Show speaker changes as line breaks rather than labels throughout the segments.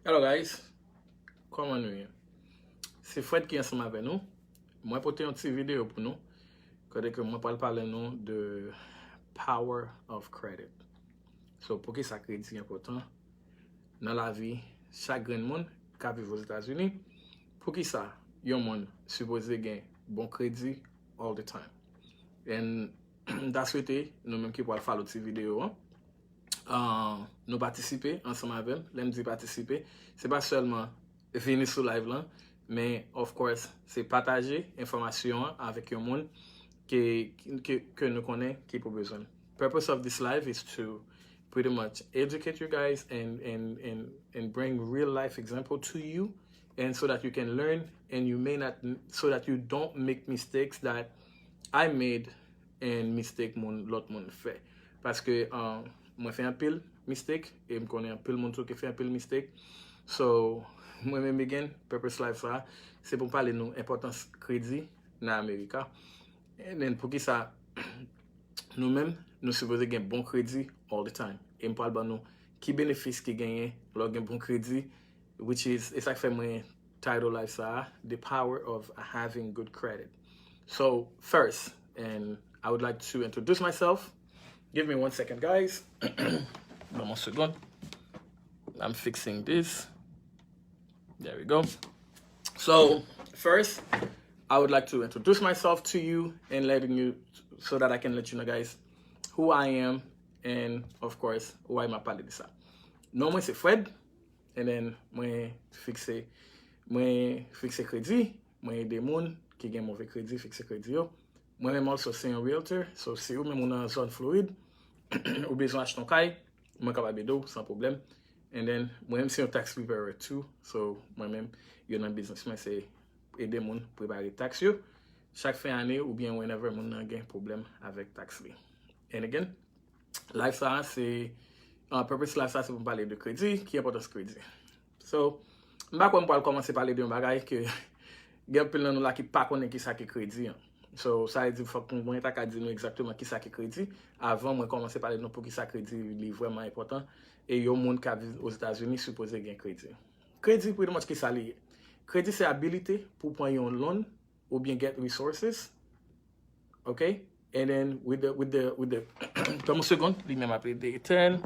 Hello guys, comment nous? C'est Fred qui est ensemble avec nous. Moi porter une petite vidéo pour nous. Côté que moi parler nous de power of credit. So pour que ça crédit important dans la vie chaque grand monde qui vit aux États-Unis pour qui ça yon monde supposé gagner bon crédit all the time. And that's what nous même qui pour faire l'autre vidéo. Nous participer ensemble avec l'aime dit participer c'est pas seulement venir sur live là mais of course c'est partager information avec un monde que nous connaît qui pour besoin. Purpose of this live is to pretty much educate you guys and bring real life example to you, and so that you can learn and you may not, so that you don't make mistakes that I made and mistake l'autre monde fait, parce que moi fait un pile mistake et me connais un pile monde qui fait un pile mistake. So moi même again purpose life ça c'est pour parler nous importance crédit dans Amérique. Et then pour qui ça nous même nous supposé gagner bon crédit all the time. Et me parle ba nous qui bénéfice qui gagner lors gain bon crédit, which is it's like fait moi title life ça the power of having good credit. So first, and I would like to introduce myself. Give me 1 second, guys. One second. I'm fixing this. There we go. So first, I would like to introduce myself to you and letting you, so that I can let you know, guys, who I am and of course why my parler de ça. Non, moi c'est Fred, and then moi fixer crédit, moi aider moun qui gagne mauvais crédit fixer crédit yo. Moi même also c'est un realtor, so si ou même dans zone Floride ou besoin acheter un caille, moi capable d'aider sans problème. And then moi même c'est un tax preparer too, so moi même yo dans business moi c'est aider moun préparer tax yo chaque fin année ou bien whenever moun nan gen problème avec tax li. And again, life ça c'est purpose life ça c'est pour parler de crédit, qui est importance crédit. So m'pa quoi m'pa commencer parler de un bagage que gen pile nan nou la qui pas connaît qui ça qui crédit. So ça veut dire faut qu'on moi ta dire nous exactement qui ça qui crédit avant moi commencer parler de pour qui ça crédit est vraiment important et yo monde qui vit aux États-Unis supposé gain crédit. Crédit pretty much qui ça lié. Crédit c'est habilité pour prendre un loan ou bien get resources. Okay? And then with the come second, let me apply the 10.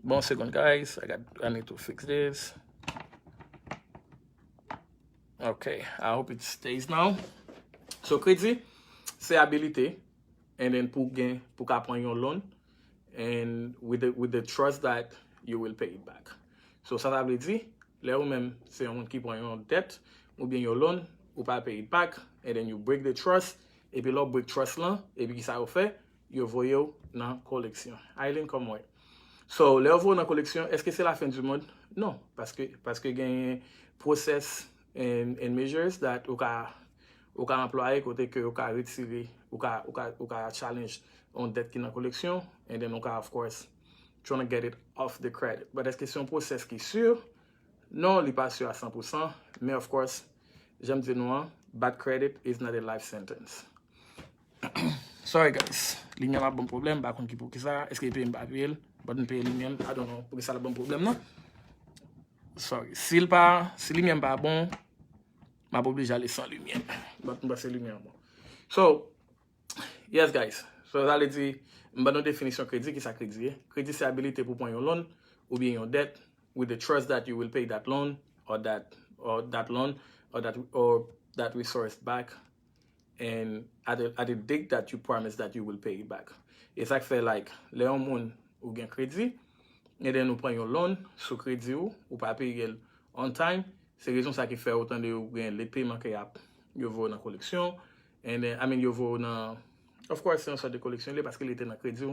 One second, guys. I need to fix this. Okay, I hope it stays now. So crédit c'est habilité, and then pour prendre un loan and with the trust that you will pay it back. So ça veut dire là ou même c'est un qui prend une dette ou bien your loan ou pas pay it back, and then you break the trust, et puis là break trust là et puis ça fait you voyez dans collection. Aileen comme ouais. So là vous dans collection, est-ce que c'est la fin du monde? Non, parce que gagne process and measures that ou ka employer côté que ou ka retirer ou ka challenge on dette qui dans collection, and then ou ka of course trying to get it off the credit. But est-ce que c'est un process qui est sûr? Non, il n'est pas sûr à 100%, mais of course, j'aime dire non, bad credit is not a life sentence. Sorry guys, l'ignan a bon problème, par contre, pour qui ça, est-ce qu'il paye un papier, but paye l'ignan, I don't know, pour qui ça a bon problème, non? Sorry, si l'ignan pas bon, m'a pas obligé d'aller sans lumière, but c'est lumière bon. So, yes guys, so ça veut dire, m'ba une définition crédit, qui ça crédit? Crédit c'est habilité pour prendre un loan, ou bien une dette, with the trust that you will pay that loan or that resource back, and at the date that you promise that you will pay it back. It's like les moun ou gen crédit, et then nous prenons un loan sur crédit ou pas payer on time. C'est raison ça qui fait autant de gen les paiements que yo vaut dans collection, and then I mean yo vaut dans, of course c'est une sorte de collection parce qu'il était dans crédit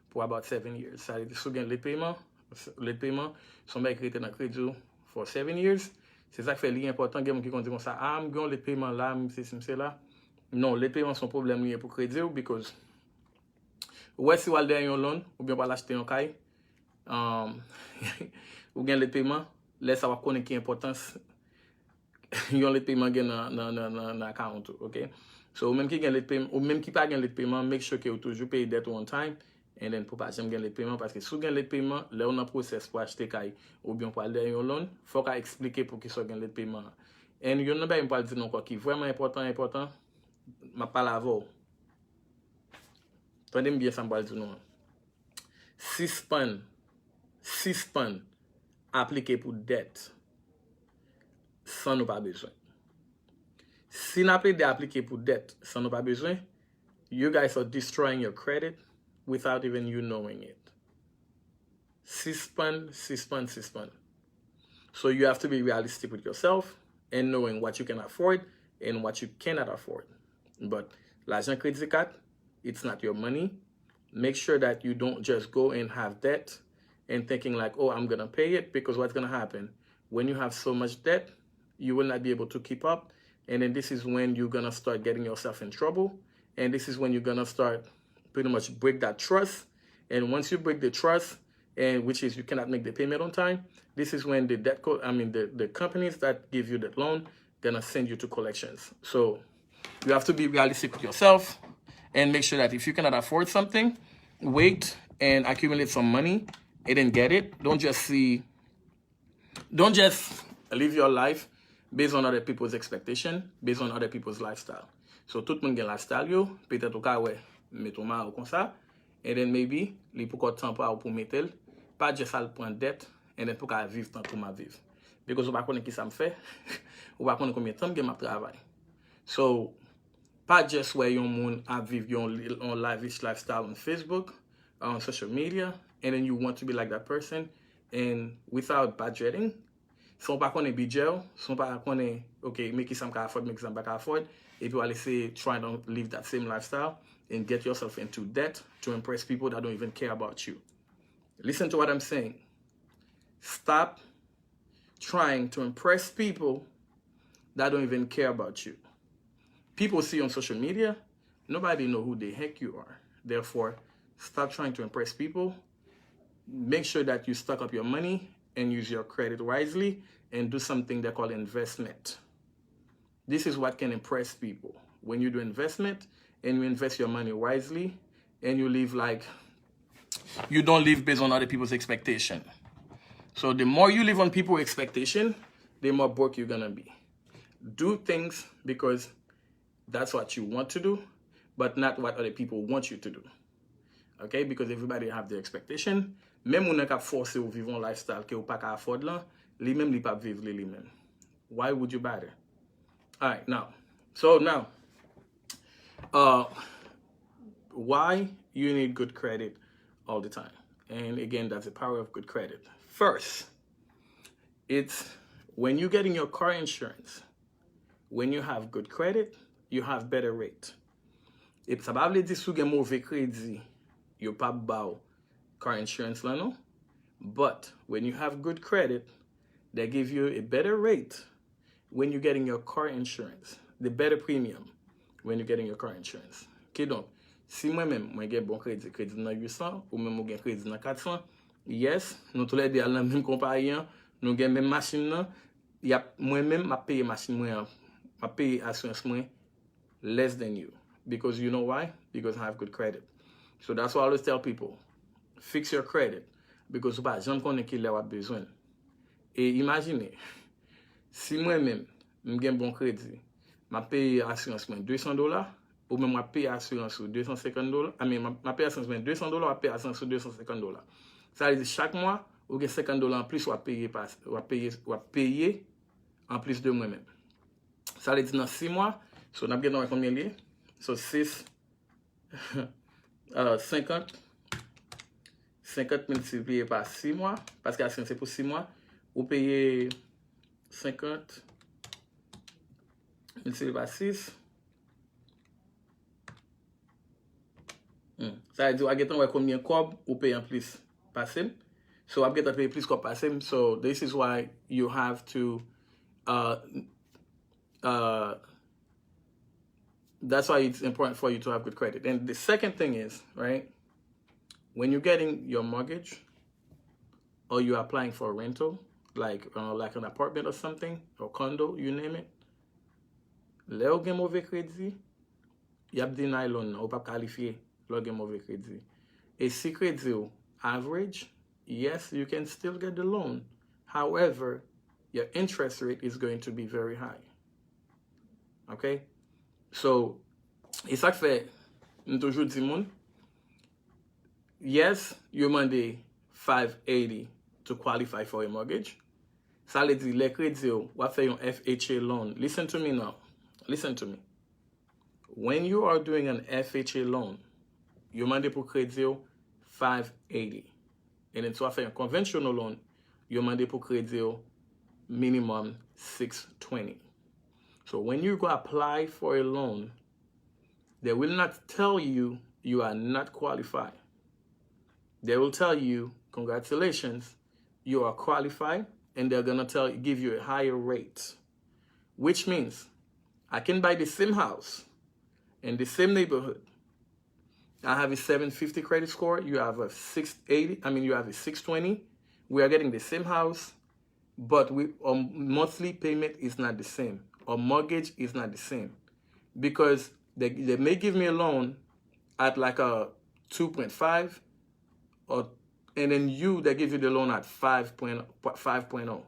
pour about 7 years. Ça veut dire sous gen les paiements sont bien créés dans crédit for 7 years. C'est ça qui fait l'important qui dit comme ça, les paiements là, c'est là. Non, les paiements sont problème lié pour crédit because ouais si vous avez un loan ou bien pas l'acheter un caille ou bien les paiements, là ça va connaître qui importance yon les paiements dans account, OK? So même qui gagne les paiements ou même qui pas gagne les paiements, make sure que vous toujours paye debt on time, and then pour pas jamais gagner le paiement parce que si vous gagnez le paiement, là on a process pour acheter caille ou bien pour aller un loan, faut qu'à expliquer pour qui soit gagner le paiement. Et il y en a pas me dire non quoi qui vraiment important, m'a pas lavo. Tendez bien ça me dire non. Suspend appliqué pour dette sans nous pas besoin. Si nous appelons d'appliquer pour dette sans nous pas besoin, you guys are destroying your credit without even you knowing it. Suspend. So you have to be realistic with yourself and knowing what you can afford and what you cannot afford. But l'argent crédit card, it's not your money. Make sure that you don't just go and have debt and thinking like, oh, I'm going to pay it, because what's going to happen? When you have so much debt, you will not be able to keep up. And then this is when you're going to start getting yourself in trouble. And this is when you're going to start pretty much break that trust. And once you break the trust, and which is you cannot make the payment on time, this is when the the companies that give you that loan gonna send you to collections. So you have to be realistic with yourself and make sure that if you cannot afford something, wait and accumulate some money and then get it. Don't just live your life based on other people's expectation, based on other people's lifestyle. So tout le monde a un lifestyle yo, peut-être au cas ouais, mettons ma ou comme ça, and then maybe li pou ko temps pa ou pou metel, pas just al prendre dette and then pou ka vivre tant pour ma vivre. Because ou pa konnen ki ça me fait, ou pa konnen combien de temps que m'a travail. So pas just where yon moun a vivre yon lavish lifestyle on Facebook, on social media, and then you want to be like that person, and without budgeting, si on pa konnen budget, si on pa konnen, okay, make some ka afford, make some pa ka afford, et puis aller say try to live that same lifestyle and get yourself into debt to impress people that don't even care about you. Listen to what I'm saying. Stop trying to impress people that don't even care about you. People see on social media, nobody know who the heck you are. Therefore, stop trying to impress people. Make sure that you stock up your money and use your credit wisely and do something they call investment. This is what can impress people. When you do investment and you invest your money wisely and you live like, you don't live based on other people's expectation. So the more you live on people's expectation, the more broke you're gonna be. Do things because that's what you want to do, but not what other people want you to do. Okay? Because everybody have their expectation. Même ou nan kap force ou vivre un lifestyle que ou pas ka afford lan, li même li pa vivre li même. Why would you bother? All right, now. Why you need good credit all the time? And again, that's the power of good credit. First, it's when you're getting your car insurance, when you have good credit, you have better rate. If sa pa vle di sou gen mauvais crédit, you pa ba car insurance la no. But when you have good credit, they give you a better rate when you're getting your car insurance, the better premium when you're getting your car insurance. Okay, donc, si moi-même, moi gen bon crédit nan 800, ou même gen crédit nan 400, yes, nous tous les deux dans même compagnie, nous gen même machine nan, moi-même, ma paye machine moi, ma paye assurance moi less than you. Because you know why? Because I have good credit. So that's why I always tell people, fix your credit. Because ou pa jam konnen ki lè wap besoin. Et imaginez, si moi-même, je gagne bon crédit, je paye assurance $200, ou même je paye assurance $250, je paye assurance $200, je paye assurance $250. Ça veut dire chaque mois, vous avez $50 en plus, vous payer en plus de moi-même. Ça veut dire dans 6 mois, so on a bien combien lié? So 6, 50 multiplié par 6 mois, parce que l'assurance c'est pour 6 mois, vous payez 50 multiplié par 6. Ça veut dire que vous avez combien de cob vous payez en plus passé. So vous avez payé plus cob passé. So this is why you have to that's why it's important for you to have good credit. And the second thing is, right, when you're getting your mortgage or you're applying for a rental, like an apartment or something, or condo, you name it, le ou gen mauvais crédit, y ap deny loan ou pa qualifié, lo gen mauvais crédit. a secret zero average, yes, you can still get the loan. However, your interest rate is going to be very high. Okay? So, et ça fait, nous toujours dit moun, yes, you demande 580 to qualify for a mortgage. Ça veut dire, les crédits, ou fait un FHA loan. Listen to me now. Listen to me. When you are doing an FHA loan, you demande pour crédit 580. And then tu vas faire un conventional loan, you demande pour crédit minimum 620. So when you go apply for a loan, they will not tell you you are not qualified. They will tell you, congratulations, you are qualified, and they're gonna give you a higher rate. Which means I can buy the same house in the same neighborhood. I have a 750 credit score, you have a 680, you have a 620. We are getting the same house, but our monthly payment is not the same. Our mortgage is not the same. Because they may give me a loan at like a 2.5, and then they give you the loan at 5.0,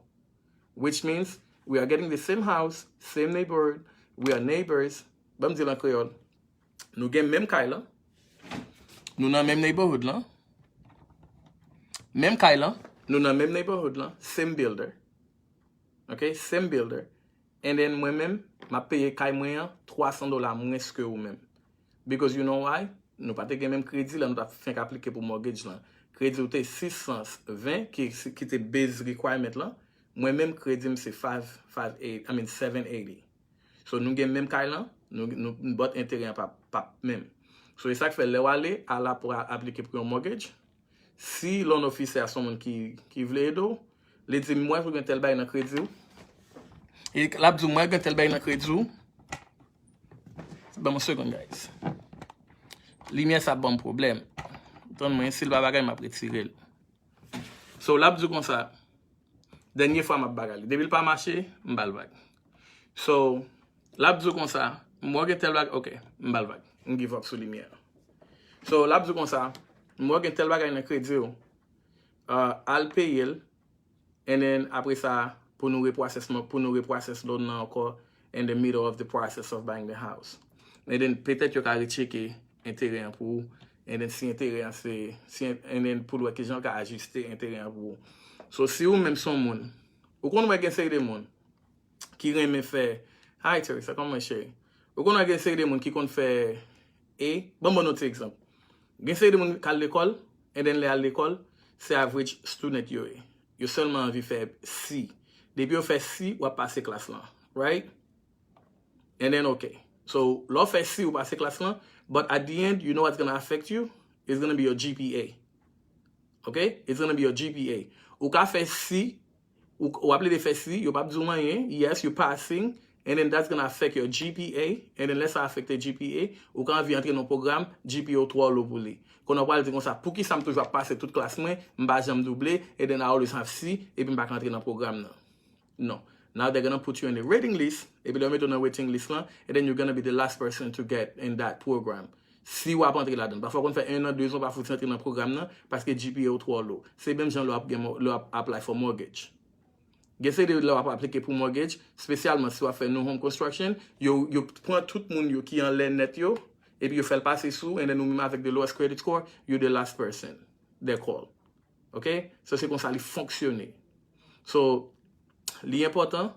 which means we are getting the same house, same neighborhood, we are neighbors. Bam di lan Creole, nous gen même kay la, nous nan même neighborhood la, même kay la, nous nan même neighborhood la, same builder, okay, same builder, and then moi-même, ma paye kay mwen $300 moins que ou même. Because you know why? Nous pas te gen même crédit là, nous ta fin appliquer pour mortgage là. Crédit ou te 620 qui te base requirement là. Moi-même crédit c'est 780. So nous gen même kay là, nous bot intérêt pas même. So c'est ça que fait le aller à la pour appliquer pour un mortgage. Si loan officer a son qui veut aider, les dit moi vous gen tel bail dans crédit. Et là du moi gen tel bail dans crédit. Bon, second guys. Lumière ça bon problème. Donne-moi si le bagage m'a retiré. So là du comme ça. Dernière fois m'a bagage. Depuis pas marché, m'bal vague. So là du comme ça, moi gen tel bagage, OK, m'bal vague. On give up sur lumière. So là du comme ça, moi gen tel bagage dans crédit al payer and then après ça pour nous reprocess loan encore in the middle of the process of buying the house. And then peut-être you can checker intérêt pour and then si intérêt c'est and then pour le que gens ka ajuster intérêt pour. So si ou même son monde ou qu'on va gagner des monde qui aime faire hi Terry ça comment cher. Ou qu'on va gagner des monde qui qu'on fait bon autre exemple. Gagner des monde à l'école and then à l'école c'est average student you seulement envie faire C. Depuis on fait C ou passer classe là, right? And then okay. So, l'on fait C ou passer classe là, but at the end, you know what's going to affect you? It's going to be your GPA. Okay? It's going to be your GPA. Ou ka fait C, ou appelé de faire C, you pas besoin rien. Yes, you're passing, and then that's going to affect your GPA, and then let's affect the GPA. Ou quand vient entrer dans le programme, GPA 3 lo pour lui. Quand on parle de comme ça, pour qui ça me toujours passer toute classe moi, m'ba jamais doubler, and then I always have C, et puis m'ba entrer dans le programme là. Non. Now they're going to put you in the waiting list, et puis they'll mettre on the waiting list là, and then you're going to be the last person to get in that program. Si ou ap entrer là-dedans. Parfois, on fait 1 an, 2 ans, parfois, tu entrer dans le programme là, parce que GPA ou 3 low. C'est même gens l'ont apply for mortgage. Gese de l'ont appliqué pour mortgage, spécialement si on fait no home construction, you prend tout le monde qui en l'air net yo, et puis you fait le passer sous, and then nous même avec the lowest credit score, you're the last person they call. OK? So c'est comme ça, il fonctionne. So, l'important,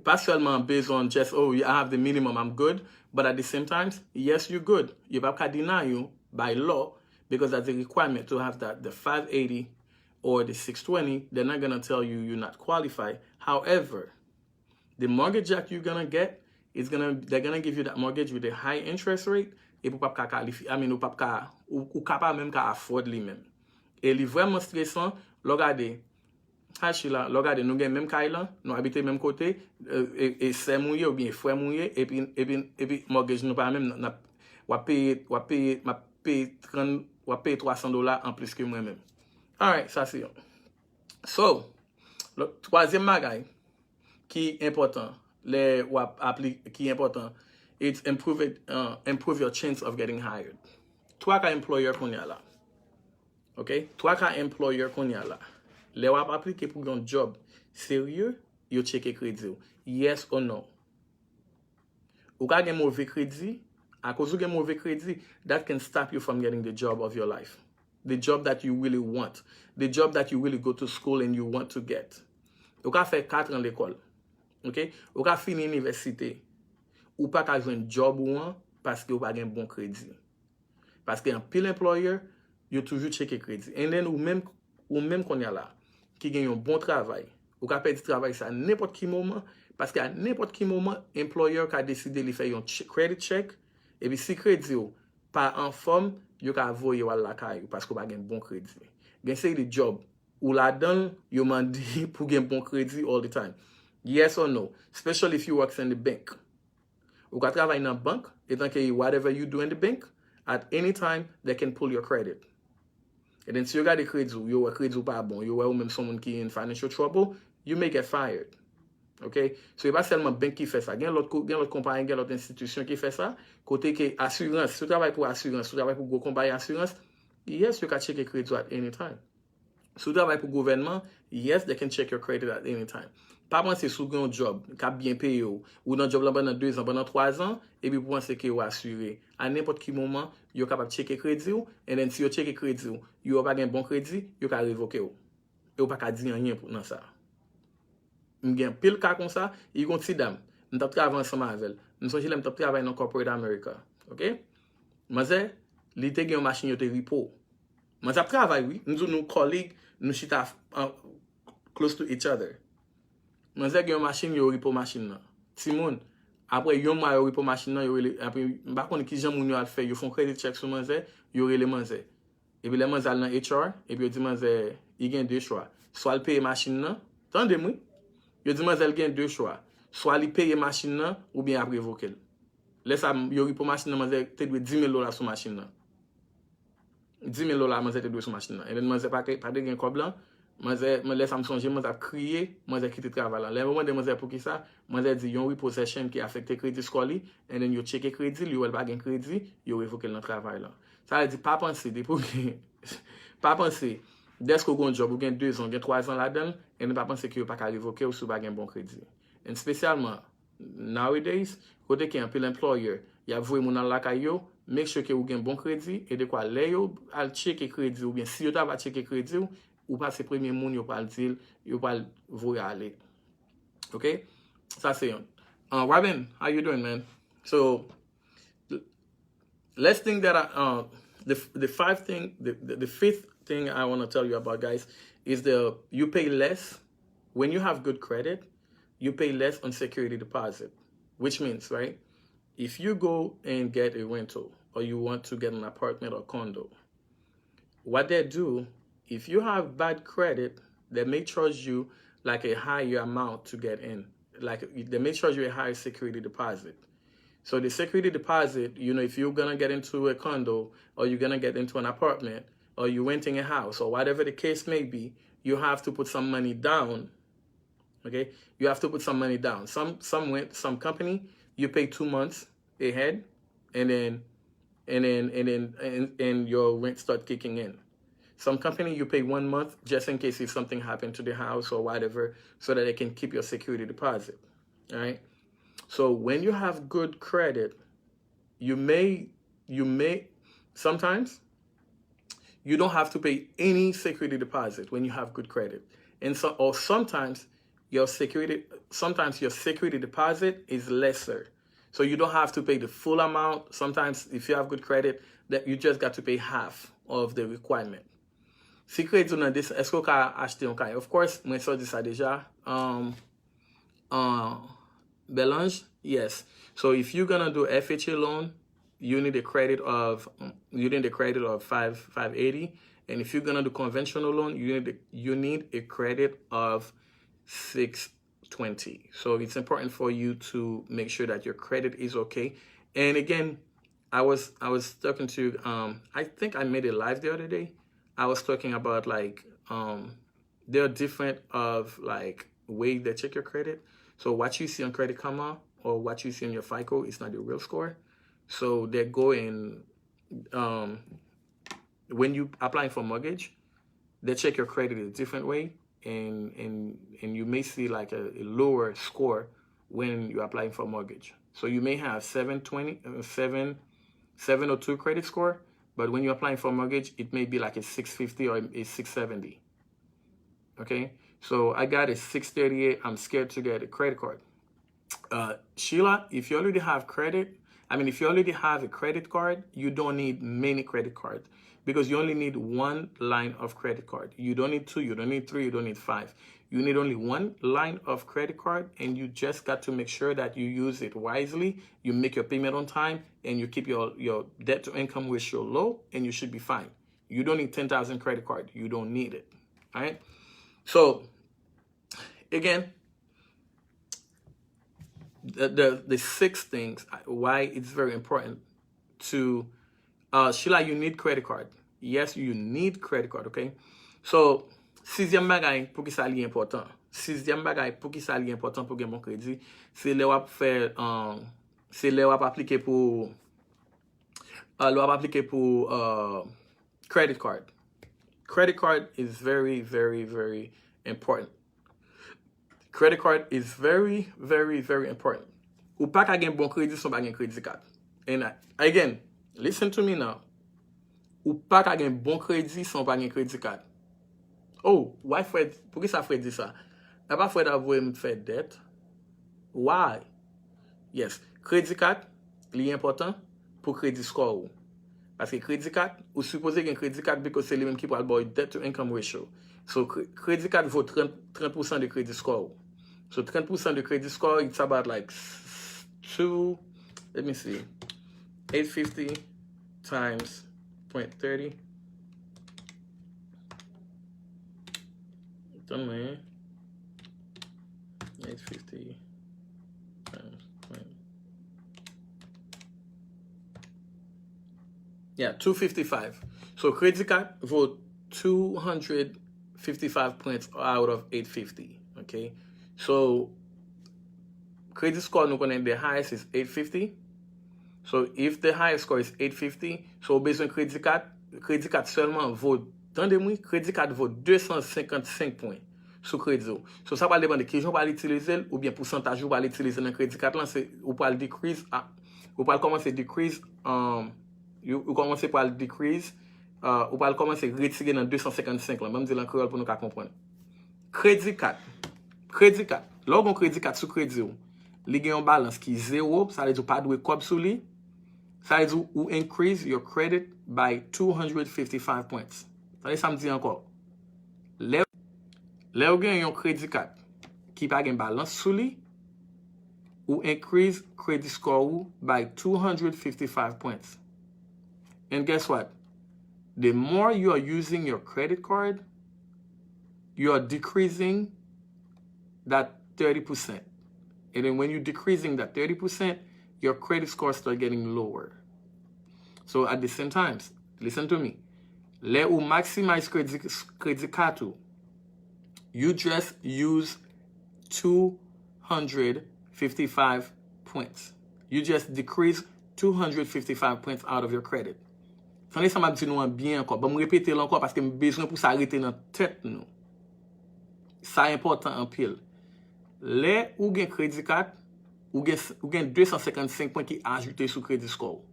pas seulement based on just, oh, I have the minimum, I'm good, but at the same time, yes, you're good. You can't deny you by law, because that's a requirement to have the 580 or the 620. They're not going to tell you you're not qualified. However, the mortgage that you're going to get, they're going to give you that mortgage with a high interest rate, et pour pas qualifier, ou capable même qu'à afford lui-même. Et il est vraiment stressant, regardez, regardez, nous avons même caille là, nous habitons même côté, et c'est mouillé ou bien frère mouillé, et puis mortgage nous pas même, on paye $300 en plus que moi-même. Alright, ça c'est. So, le troisième bagage qui est important, qui est important, it's improve your chance of getting hired. Toi, comme employer qu'on y a là. Ok? 3 ka employer kon ya la. Le wap aplike pou yon job serye, yo cheke kredi ou. Yes or no? Ou ka gen mauvais kredi, a cause ou gen mauvais kredi, that can stop you from getting the job of your life. The job that you really want. The job that you really go to school and you want to get. Ou ka fè 4 an l'école. Ok? Ou ka fini universite. Ou pa ka jwen job ou an, paske ou pa gen bon kredi. Paske an pile employer, yo toujou cheke kredi. And then ou même kon ya la, ki gen yon bon travay. Ou ka pedi travay sa n'importe ki moment, paske a n'importe ki moment, employer ka deside li fè yon credit check, et puis si kredi ou pa en forme, yo ka avoye wal lakay ou paske ou pa gen bon kredi. Gen se yon job, ou la dan, yo mandi pou gen bon kredi all the time. Yes or no? Especially if you work in the bank. Ou ka travay nan bank, etan ke whatever you do in the bank, at any time, they can pull your credit. And then si yo gade kredi ou, yo kredi ou pa bon, yo ou même someone ki in financial trouble, you may get fired. Ok? So, yon pa selman bank ki fè sa. Gen lot kompany, gen lot institusyon ki fè sa. Kote ke assurance, si yo travay pou assurance, si yo travay pou go kompany assurance, yes, you can check your credit at any time. Si yo travay pou gouvernement, yes, they can check your credit at any time. Pa panse sou gen job, kap bien paye ou nan job lan ban nan 2 an, ban nan 3 an, epi pou panse ke yo assuré. A n'importe ki moment, yo kapap cheke kredi ou, and then si yo cheke kredi ou, yo pa gen bon kredi, yo ka revoke ou. Yo pa ka di anyen pou nan sa. Mgen pile ka kon sa, yi kon ti dam. M tap travay ansama avel. M sonje le m tap travay nan Corporate America. Ok? Maze, li te gen yon machine yo te ripo. Maze ap travay, oui. Nou colleague, nou chita close to each other. Maze gen yon machine yo ripo machine nan. Timon, apre yon ma yo ripo machine nan, apre bakon ki jan moun yo al fe, yo fon credit check sou manze, yo rele manze. Epi le manze al nan HR, epi yo di manze, yi gen 2 choix. So al paye machine nan, tande mou? Yo di manze el gen 2 choix. So li paye machine nan, ou bien ap revoke l. Le sa yo ripo machine nan, manze te dwe $10,000 sou machine nan. $10,000 manze te dwe sou machine nan. E den manze pa de gen kob lan, manze le sa msonje, manze ap kriye, manze kite travay lan. Le mouman de manze pou ki sa, manze di yon repossession ki afekte kredi score li, and then yo cheke kredi, li yo el pa gen kredi, yo revoke l nan travay lan. Sa le di pa panse, depo gen, pa panse, desko gon job ou gen 2 an, gen 3 an la den, en pa panse ki yo pa ka revoke ou sou pa gen bon kredi. En spesyalman, nowadays, kote ki an pil employer, ya vwe moun an lakay yo, make sure ki ou gen bon kredi, e de kwa le yo al cheke kredi ou bien si yo ta va cheke kredi ou pa se premye moun yo pal dil, yo pal vwe ale. Ok? Sa se yon. Robin, how you doing, man? So, let's think that the fifth thing I want to tell you about, guys, is you pay less when you have good credit. You pay less on security deposit, which means, right, if you go and get a rental or you want to get an apartment or condo, what they do, if you have bad credit, they may charge you like a higher amount to get in. Like they may charge you a higher security deposit. So the security deposit, if you're going to get into a condo or you're going to get into an apartment or you're renting a house or whatever the case may be, you have to put some money down. Okay? You have to put some money down. Some company, you pay 2 months ahead and your rent start kicking in. Some company, you pay 1 month just in case if something happened to the house or whatever, so that they can keep your security deposit. All right? So when you have good credit, sometimes you don't have to pay any security deposit when you have good credit. Or sometimes your security deposit is lesser. So you don't have to pay the full amount. Sometimes if you have good credit, that you just got to pay half of the requirement. Si kredi ou nan dis, esko ka achete yon kay? Of course, mwen so di sa deja. Belange, yes. So if you're gonna do FHA loan, you need a credit of 580, and if you're gonna do conventional loan, you need a credit of 620. So it's important for you to make sure that your credit is okay. And again, I was talking to I think I made a live the other day. I was talking about there are different way they check your credit. So what you see on Credit Karma or what you see on your FICO is not your real score. So they go and when you applying for mortgage, they check your credit a different way, and you may see like a lower score when you're applying for mortgage. So you may have 702 credit score, but when you're applying for mortgage, it may be like a 650 or a 670. Okay, so I got a 638. I'm scared to get a credit card. Sheila, if you already have credit, if you already have a credit card, you don't need many credit cards, because you only need one line of credit card. You don't need 2, you don't need 3, you don't need 5. You need only one line of credit card, and you just got to make sure that you use it wisely, you make your payment on time, and you keep your debt to income ratio low, and you should be fine. You don't need 10,000 credit card. You don't need it. All right. So again, the 6 things why it's very important to Sheila, you need credit card. Yes, you need credit card, okay? So, 6e bagay pou ki sa li important. 6e bagay pou ki sa li important pou gen bon kredi, c'est le wap fè c'est le wap aplike pou credit card. Credit card is very, very, very important. Credit card is very, very, very important. Ou pa ka gen bon kredi son pa gen kredi card. And again, listen to me now. Ou pa ka gen bon kredi son pa gen kredi card. Oh, why Fred? Pou ki sa Fred di sa? A pa Fred avoye m fè debt? Why? Yes, kredi card li important pou kredi score ou. Parce que kredi card, ou suppose gen kredi card because c'est li même qui pral boy debt to income ratio. So kredi card vaut 30% de kredi score ou. So 30% de credit score, it's about like 2, let me see, 850 times 0.30. Done, man. 850 times 0. Yeah, 255. So credit card vaut 255 points out of 850. Okay. So, credit score, nous connaissons the highest is 850. So, if the highest score is 850, so besoin credit card seulement vaut, tendez-moi, credit card vaut 255 points sur crédit. So, ça va dépendre de qui on va l'utiliser ou bien pourcentage on va l'utiliser dans credit card là, c'est ou pas le decrease, ou pas commencer decrease, ou commencer par le decrease, ou pas commencer retirer dans 255 là, même dire en créole pour nous comprendre. Credit card. Credit card. Lorsqu'on credit card sous crédit, li gen yon balance qui 0, ça veut dire pas doué kob sou li. Ça veut dire ou increase your credit by 255 points. Ça veut dire ça me dit encore. Là ou gen yon credit card qui pa gen balance sou li, ou increase credit score ou by 255 points. And guess what? The more you are using your credit card, you are decreasing that 30%. And then when you're decreasing that 30%, your credit score starts getting lower. So at the same time, listen to me. Le ou maximize credit card, you just use 255 points. You just decrease 255 points out of your credit. Fane sa m'a dit nou an bien encore. Bon, me répéter encore parce que me besoin pour ça arrêter dans tête nous. Ça important en pile. Le ou gen credit card, ou gen 255 points qui ajouté sur credit score.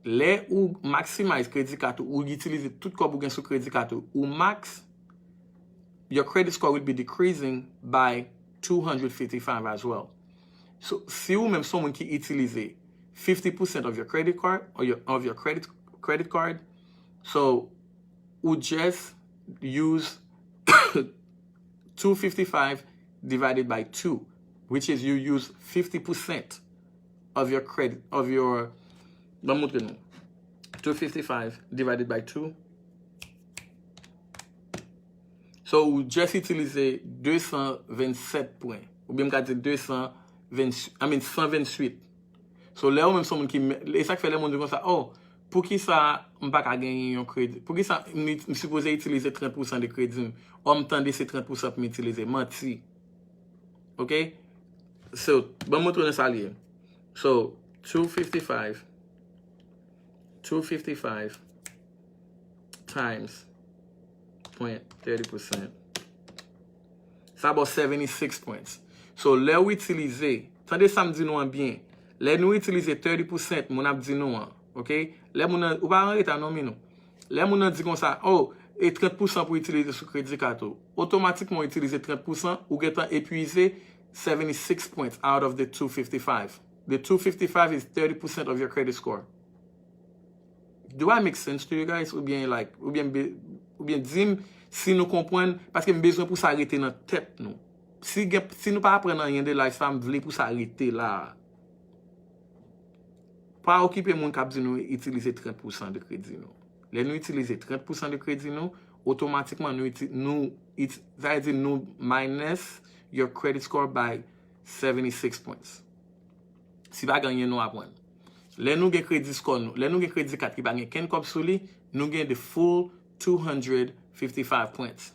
Le ou maximize credit card ou utiliser tout comme ou gen sur credit card ou max, your credit score will be decreasing by 255 as well. So si ou même someone qui utilise 50% of your credit card or of your credit card, so ou just use 255 divided by 2, which is you use 50% of your credit, of your 255 divided by 2. So, ou just utiliser 227 points. Ou bien m'ka di 128. So, là ou même son moun ki, et ça fait les moun di kon sa, oh, pour qui ça m'pa ka gagner yon crédit? Pour qui ça me supposé utiliser 30% de crédit? Ou m'tende c'est 30% pour m'utiliser? Menti. OK? So, bon m'retourner ça lié. So, 255 times 0.30%. Ça va 76 points. So, là où utiliser, attendez ça me dit nous en bien. Là nous utiliser 30%, mon ap dit nous en, ok? Là mon ou pas en état non nous. Là mon dit comme ça, oh, et 30% pour utiliser sur crédit carte. Automatiquement utiliser 30% ou getan épuiser 76 points out of the 255. The 255 is 30% of your credit score. Do I make sense to you guys? Ou bien dim si nous comprenons parce que nous besoin pour s'arrêter dans tête nous. Si nous pas apprendre rien de la femme vle pour s'arrêter là. Pas occuper mon cap di nous utiliser 30% de crédit nous. Les nous utiliser 30% de crédit nous, automatiquement nous minus your credit score by 76 points. Si pas gagner nous apprendre. Les nous gen crédit score nous, les nous gen crédit carte qui pas gen ken kop sou li, nous gen the full 255 points.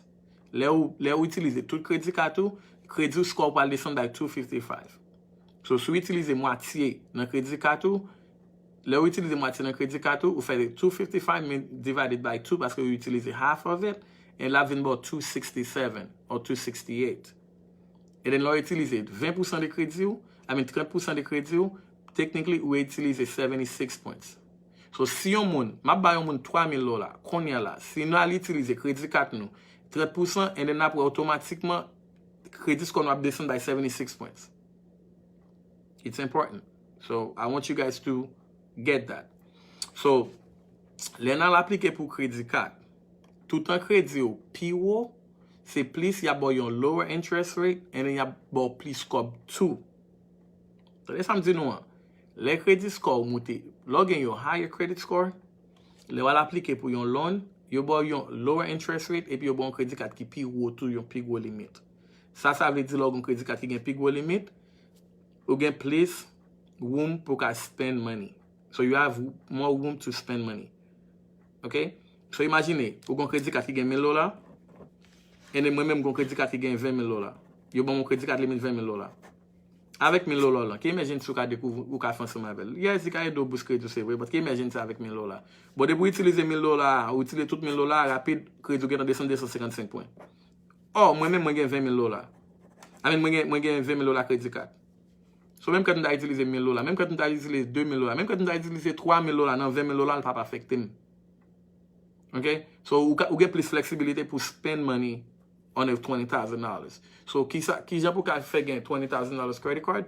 Les ou utiliser tout crédit carte ou, crédit score va descendre by 255. So si vous utilisez moitié dans crédit carte ou, là vous utilisez moitié dans crédit carte ou, vous faites 255 divided by 2 parce que vous utilisez half of it, et là vient about 267 or 268. Et then là vous utilisez 20% de crédit ou, 30% de crédit ou, technically, we utilize 76 points. So, si yon moun, ma ba yon moun $3,000, konya la, si nou al utilize kredi kat nou, 30%, and then apre automatiquement, kredi score nou ap descend by 76 points. It's important. So, I want you guys to get that. So, lè nan l'aplike pou kredi kat, tout an kredi ou piwo, se plis ya bo yon lower interest rate, and then ya bo plis score 2. So, lè sa mdi nou an, le credit score monte, log in your higher credit score, le wal appliquer pour yon loan, yo bo yon lower interest rate, et puis yo bo yon credit card qui pi gros tout yon pi gros limit. Ça veut dire log yon credit card qui gen pi gros limit, ou gen place room pour ka spend money. So you have more room to spend money. Okay? So imagine, ou yon credit card qui gen $1,000, et moi même yon credit card qui gen $20,000. Yo bon mon credit card limit $20,000. Avec $1,000 là, qui imagine si vous avez découvert ou qu'a fait ensemble avec. Yes, il y a deux boosts crédit c'est vrai, mais qui imagine ça avec $1,000. Bon, de pour utiliser $1,000, ou utiliser tout $1,000 rapide, crédit qui descend 255 points. Oh, moi-même moi j'ai $20,000. Moi j'ai $20,000 crédit card. So même quand on a utilisé $1,000, même quand on a utilisé $2,000, même quand on a utilisé $3,000 dans $20,000, il pas affecté. OK? So ou get plus flexibilité pour spend money on $20,000. So, qui j'ai pour faire gagner $20,000 credit card?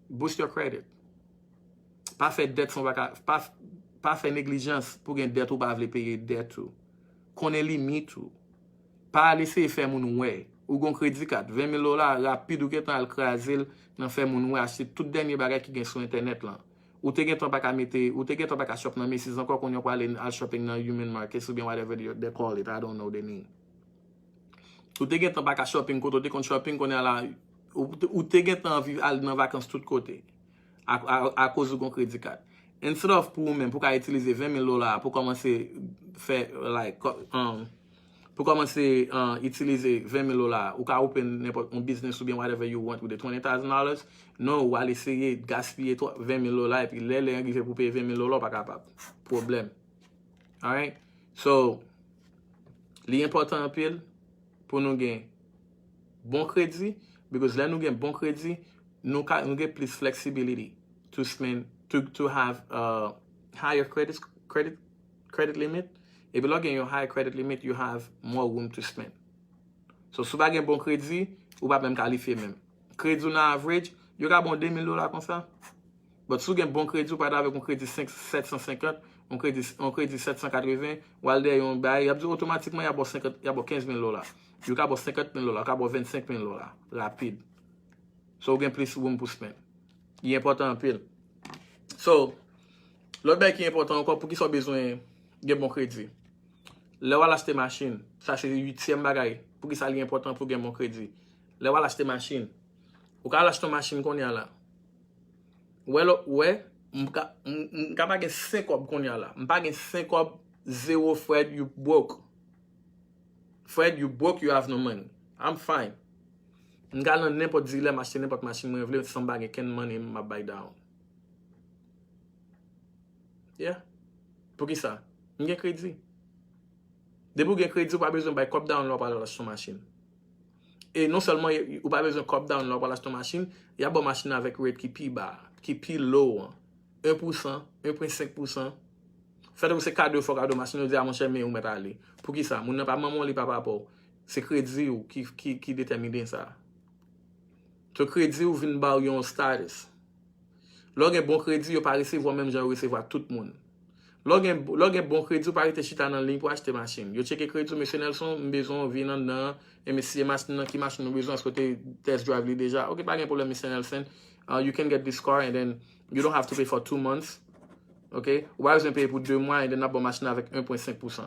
Boost your credit. Pas faire dette, pas faire négligence pour gagner dette ou pas vle payer dette ou. Connaît limite ou. Pas laisser faire mon ouais. Ou gon crédit card, $20,000 rapide ou ketan al krasil nan faire mon ouais acheter tout dernier bagage qui gagne sur internet là. Ou te gen ton pa ka mette, ou te gen ton pa ka shop nan Macy's encore qu'on y pa aller al shopping nan Human Market ou bien whatever they call it, I don't know the name. Ou te gen tan baka shopping kote, ou te kon shopping kon la, ou te gen tan viv al nan vacances tout côté à cause de ton crédit card. Instead of pour même pour utiliser $20,000 pour commencer faire like pour commencer utiliser $20,000 ou ka open n'importe un business ou bien whatever you want with the $20,000, non ou aller essayer de gaspiller $20,000 et puis les arriver pour payer $20,000 pas capable. Problème. All right? So, l'important en pile pour nous gagner bon crédit, because là nous gagne bon crédit, nous gagne plus flexibility to spend to have higher credit limit. If you log in your high credit limit, you have more room to spend. So si vous avez un bon crédit, ou pas même qualifier même. Crédit on average, you avez bon $2,000 comme ça. But si vous avez un bon crédit, vous pouvez avec un crédit 750, un crédit 780, ou aller on bail, automatiquement il y a bon $15,000. You ka bo $50,000, ka bo $25,000 rapide. So, gen plus room pour spend. Il est important en pile. So, l'autre bagage qui est important encore pour qui soit besoin de bon crédit. Là, on va acheter machine. Ça, c'est le 8e bagage. Pour qui ça est important pour gagner bon crédit. Là, on va acheter machine. Ou ka acheter machine qu'on y a là. Ouais, m'ka pas gen 5 kob qu'on y a là. M'pa gen 5 kob 0 Fred, you broke. Fred, you broke, you have no money. I'm fine. M'ka nan n'importe dealer m'acheter n'importe machine, moi vle somebody ken money m'a buy down. Yeah. Pour qui ça? M'gen crédit. Dès pour gen crédit, ou pas besoin de cop down là pour acheter une machine. Et non seulement ou pas besoin de cop down là pour acheter une machine, il y a une machine avec rate qui pi bas, qui pi low, 1%, 1.5%. Fait que c'est cadeau faut cadeau machine dit à mon cher mais ou mettre aller. Pour qui ça? Moun nan pas maman li papa pour. C'est crédit ou qui détermine ça. Ton crédit ou vinn ba yon status. Lò gen bon crédit, yo pas recevoir même genre recevoir tout le monde. Lò gen bon crédit, ou pas rete chita nan ligne pour acheter machine. Yo checker crédit monsieur Nelson, besoin vinn nan nan, et monsieur machine nan qui machine besoin est-ce que tu test drive li déjà. OK, pas gen problème monsieur Nelson. You can get this car and then you don't have to pay for 2 months. OK? Ou pas besoin payer pour 2 mois et then bon machine avec 1.5%.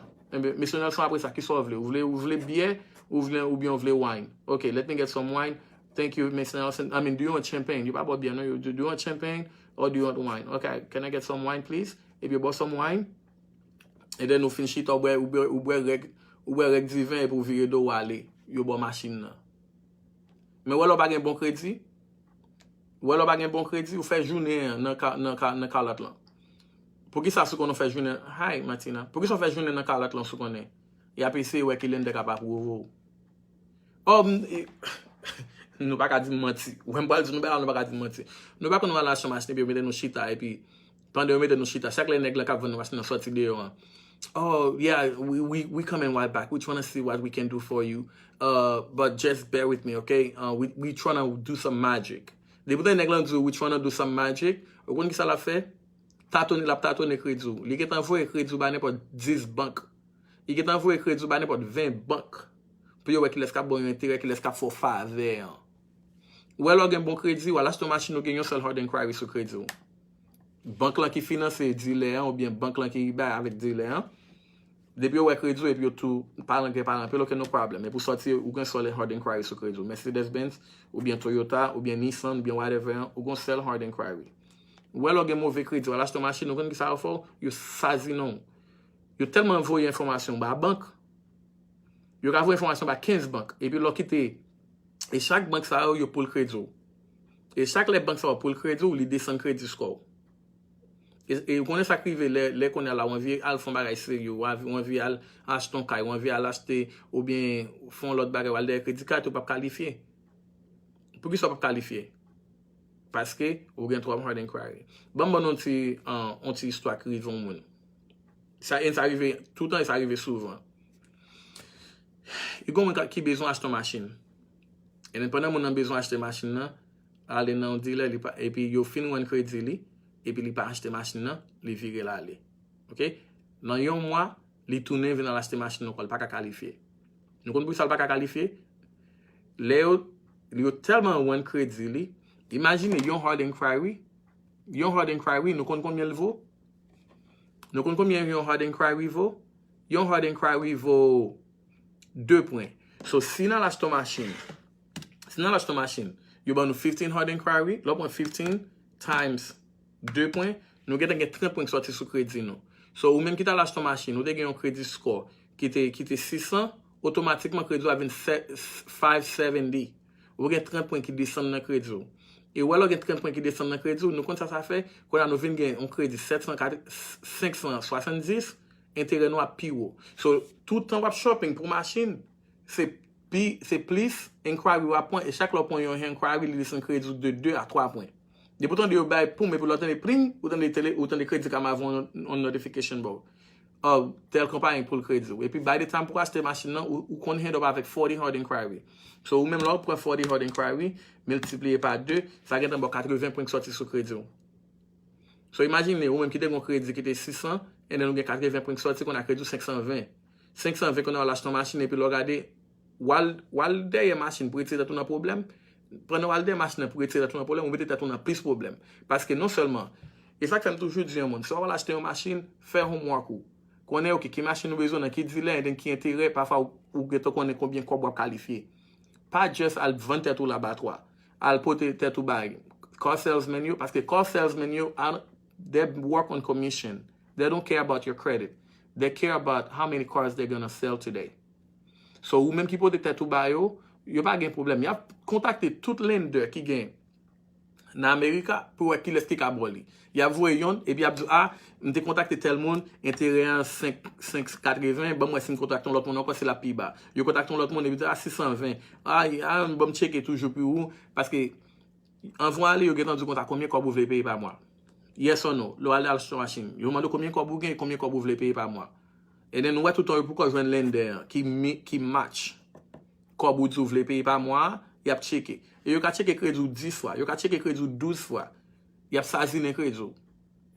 Monsieur Nelson après ça qui sauve vous voulez bière ou bien vous voulez wine. OK, let me get some wine. Thank you, Mr. Nelson. I mean, do you want champagne? You about beer, no? Do you want champagne or do you want wine? Okay, can I get some wine, please? If you bought some wine, and then you finish it, ou reg divin pour virer do aller, you boit machine là. Mais ou alors pas gen bon crédit? Ou alors pas gen bon crédit, ou fait journée dans calotte là. Pour qui ça sou qu'on fait journée? Hi, Martina. Pour qui ça fait journée dans calotte là sou qu'on est? Et après c'est ouais qu'il est capable pour vous. Oh, nous pas dire mentir. Ou même pas dire nous pas dire mentir. Nous pas qu'on va la chambre acheter puis mettre nos chita et puis pendant mettre nos chita chaque les nègres qui vont nous acheter sortir dehors. Oh yeah, we coming right back. We trying to see what we can do for you. But just bear with me, okay? We trying to do some magic. Depuis les nègres dit we trying to do some magic. Vous connaissez ça la fait? Tâtonner crédit. Li qui t'envoie crédit ba n'importe 10 banques. Il qui t'envoie crédit ba n'importe 20 banques. Puis yo qui laisse cap bon intérêt, qui laisse cap fort faveur. Ou alors gen bon crédit, ou alors acheter machine ou gen yon seul hard inquiry sur crédit. Banque là qui finance dealer ou bien banque là qui ba avec dealer. Depuis ou crédit et puis tout parlant, puis no problem. Mais pour sortir ou gen seul hard inquiry sur crédit. Mercedes-Benz ou bien Toyota ou bien Nissan ou bien whatever, ou gen seul hard inquiry. Ou alors gen mauvais crédit, ou alors acheter machine ou gen qui ça faut, yo sazi non. Yo tellement envoyé information ba banque. Yo ka envoyé information ba 15 banques et puis l'ont quitté. Et chaque banque ça yo pour le crédit. Et chaque les banques ça pour le crédit ou li descend crédit score. Et on est sacrivé les qu'on a là on vient al fond bagay sérieux, on vient al acheter un caille, on vient al acheter ou bien font l'autre bagay wal des crédit card ou pas qualifié. Pour qui ça pas qualifié? Parce que ou bien trop hard inquiry. Bon on ti histoire qui vont moun. Ça arrive tout le temps, ça arrive souvent. Il y a qui besoin d'acheter une machine. Et pendant que vous avez besoin d'acheter une machine, aller dans le dealer et puis vous finissez un crédit et puis vous pas acheter une machine, vous virez là. OK? Dans un mois, vous tournez venir acheter une machine, vous ne pas qualifier. Nous ne pouvons pas qualifier. Vous avez tellement un crédit. Imaginez, vous avez un hard inquiry. Vous avez un hard inquiry, nous connaissons combien il vaut? Nous connaissons combien un hard inquiry vaut? Un hard inquiry vaut 2 points. So, si nous achetons une machine, you avons 15 hard inquiry, là, 15 times 2 points, nous avons 30 points qui sortent sur crédit. So, ou même qui t'a acheté une machine, nous avons un crédit score qui était 600, automatiquement, crédit a 570. Ou avez 30 points qui descendent dans le crédit. Et ou alors, 30 points qui descendent dans le crédit, nous, quand ça fait, quand nous avons un crédit 570, intérêt nous à pire. So, tout le temps, on shopping pour machine, c'est plus inquiry à point, et chaque point, il y a un inquiry, il descend crédit de 2 à 3 points. Et pourtant, il y a un pour mais pour l'autre, il y a prime, autant de crédit comme avant, on notification board. Telle compagnie pour le crédit. Et puis, by the time pour acheter machine, ou qu'on handle avec 40 hard inquiry. So, ou même là, pour 40 hard inquiry, multiplié par 2, ça gagne 80 points qui sortent sur crédit. So, imaginez, ou même qui a un crédit qui était 600, et nous avons 80 points qui sortent, qu'on a crédit 520. 520 qu'on a acheté une machine, et puis regardez, wal derrière machine pour retirer tout un problème, prenez wal derrière machine pour retirer tout un problème, ou mettez tout un plus problème. Parce que non seulement, et ça que ça me toujours dit, si on va acheter une machine, faire homework ou. Connaît qui machine nous besoin, qui dealer, et qui intérêt, parfois, ou connaît combien quoi boire qualifié. Pas juste à vendre tout l'abattoir, à porter tout bag. Car salesmen, parce que car salesmen, they work on commission. They don't care about your credit. They care about how many cars they're going to sell today. So, ou même qui porte tout bag, il n'y a pas de problème. Il y a contacté tout lender qui gagne Dans Amerika, pour qui les qui ka boli. Y a voyé yon, et puis y a dit, ah, m'te contacté tel monde, intérêt en 580, bon, moi, si m'contacte l'autre monde, encore, c'est la plus bas. Yo contacte l'autre monde, et puis, ah, 620. Ah, bon, m'checker toujours plus où, parce que, en voie aller, yo get rendu compte à combien qu'on vous voulez payer par mois. Yes or no? Lo aller à la machine. Yo demande combien qu'on vous gagne, combien qu'on vous voulez payer par mois. Et then, ouais, tout le temps, pourquoi je viens de lender, qui match, qu'on vous voulez payer par mois, y a checké. Et yo ka checké crédit 10 fois, yo ka checké crédit 12 fois. Y a saisi le crédit.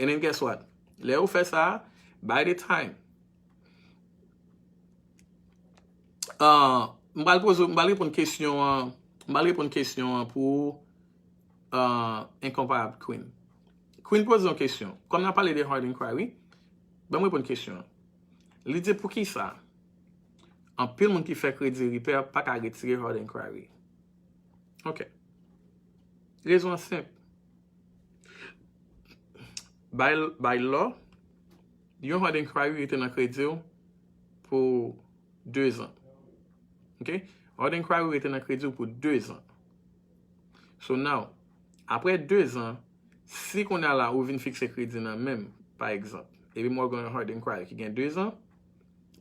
And then guess what? Là où fait ça, by the time m'bal répondre une question pour incomparable Queen. Queen pose une question. Comme on a parlé de hard inquiry, ben moi répondre une question. L'idée pour qui ça? En pile monde qui fait crédit repair pas qu'à retirer hard inquiry. OK. Raison simple. By law, yon hard inquiry était dans crédit pour 2 ans. OK? Hard inquiry était dans crédit pour 2 ans. So now, après 2 ans, si qu'on a là ou vient fixer crédit dans même, par exemple, et puis moi j'ai un hard inquiry qui gagne 2 ans,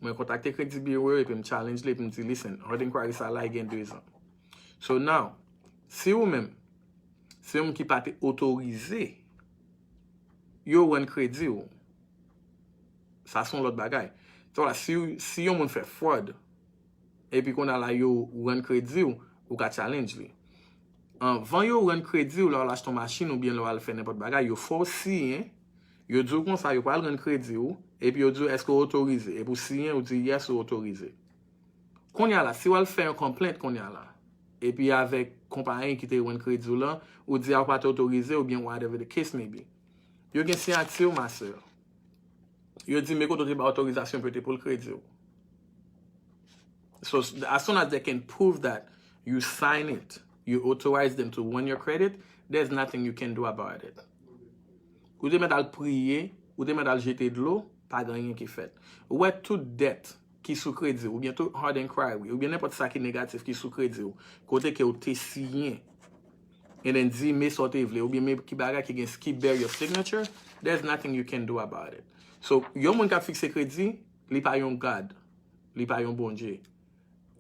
moi contacter crédit bureau et puis me challenge les puis me dire listen, hard inquiry ça là il gagne 2 ans. So now, si ou même c'est un qui pas autorisé yo run crédit ou ça sont l'autre bagaille. So là si yon moun fait fraud et puis qu'on a là yo run crédit ou ka challenge li. Avant yo run crédit ou là lâche ton machine ou bien là faire n'importe bagaille, yo force hein. Yo dit comme ça yo pas run crédit ou et puis yo dit est-ce que autorisé et pour signer ou dit yes ou autorisé. Qu'on y a là si ou fait un complaint qu'on y a là et puis avec compagnie qui te run crédit là ou dit a pas autorisé ou bien whatever the case may be. Yo gen signature ma sœur. Yo dit mais quand tu pas autorisation peut-être pour le crédit. So as soon as they can prove that you sign it, you authorize them to run your credit, there's nothing you can do about it. Ou de mettre à prier, ou de mettre à jeter de l'eau, pas rien qui fait. Ou est toute dette qui sous crédit, ou bien tout hard inquiry, ou bien n'importe ça qui est négatif qui sous crédit, côté que ou te signé, and then dit mais sortez vle, ou bien mais qui baga qui bear your signature, there's nothing you can do about it. So, yon moun ka fixe crédit, li pa yon God, li pa yon bon Dieu.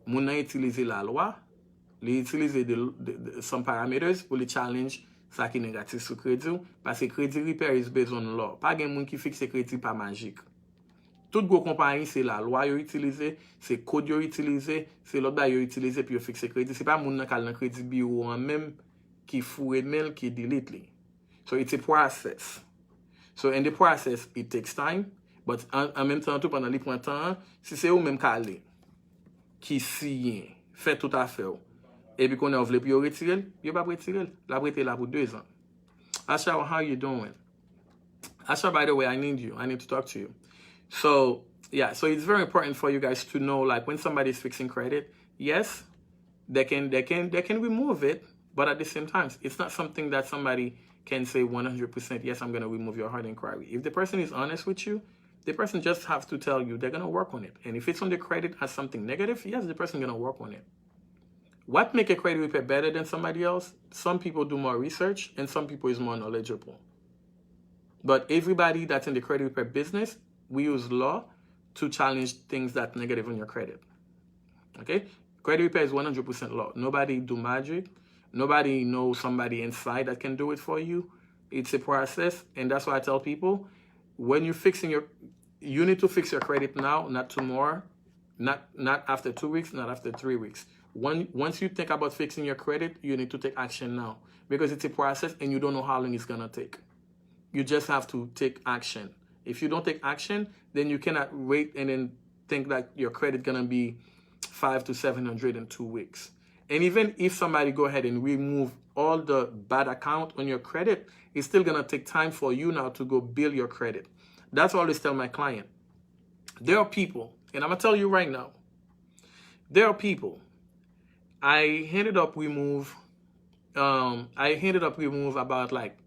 Moun nan utiliser la loi, li utiliser some parameters pour li challenge ça qui négatif sur crédit, parce que crédit repair is based on law. Pas gen moun qui fixe crédit pas magique. Toute gros compagnie, c'est la loi yo utilisé, c'est code yo utilisé, c'est l'autre yo utilisé puis yo fixe crédit. C'est pas moun nan kal nan crédit bureau en même qui fouet mail qui delete li. So it's a process. So in the process, it takes time, but en même temps, tout pendant les points de temps, si c'est ou même calé, qui signe, fait tout à fait, et puis qu'on a voulu puis retirer, il pas retirer, la prêté là pour 2 ans. Asha, how you doing? Asha, by the way, I need you. I need to talk to you. So yeah, so it's very important for you guys to know, like when somebody is fixing credit, yes, they can remove it, but at the same time, it's not something that somebody can say 100%, yes, I'm going to remove your hard inquiry. If the person is honest with you, the person just has to tell you they're going to work on it. And if it's on the credit as something negative, yes, the person is going to work on it. What make a credit repair better than somebody else? Some people do more research and some people is more knowledgeable. But everybody that's in the credit repair business, we use law to challenge things that negative on your credit. Okay? Credit repair is 100% law. Nobody do magic. Nobody knows somebody inside that can do it for you. It's a process, and that's why I tell people, when you're fixing you need to fix your credit now, not tomorrow, not after 2 weeks, not after 3 weeks. Once you think about fixing your credit, you need to take action now, because it's a process and you don't know how long it's gonna take. You just have to take action. If you don't take action, then you cannot wait and then think that your credit gonna be 500 to 700 in 2 weeks. And even if somebody go ahead and remove all the bad account on your credit, it's still going to take time for you now to go build your credit. That's what I always tell my client. There are people, and I'm going to tell you right now, there are people, I ended up remove about like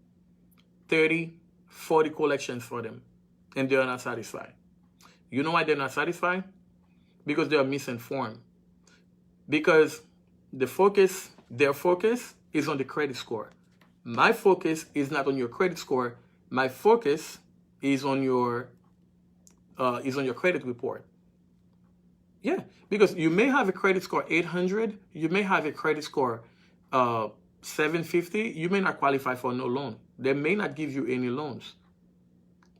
30, 40 collections for them, and they're not satisfied. You know why they're not satisfied? Because they are misinformed. Because their focus is on the credit score. My focus is not on your credit score. My focus is on your credit report. Yeah, because you may have a credit score 800, you may have a credit score 750, you may not qualify for no loan. They may not give you any loans.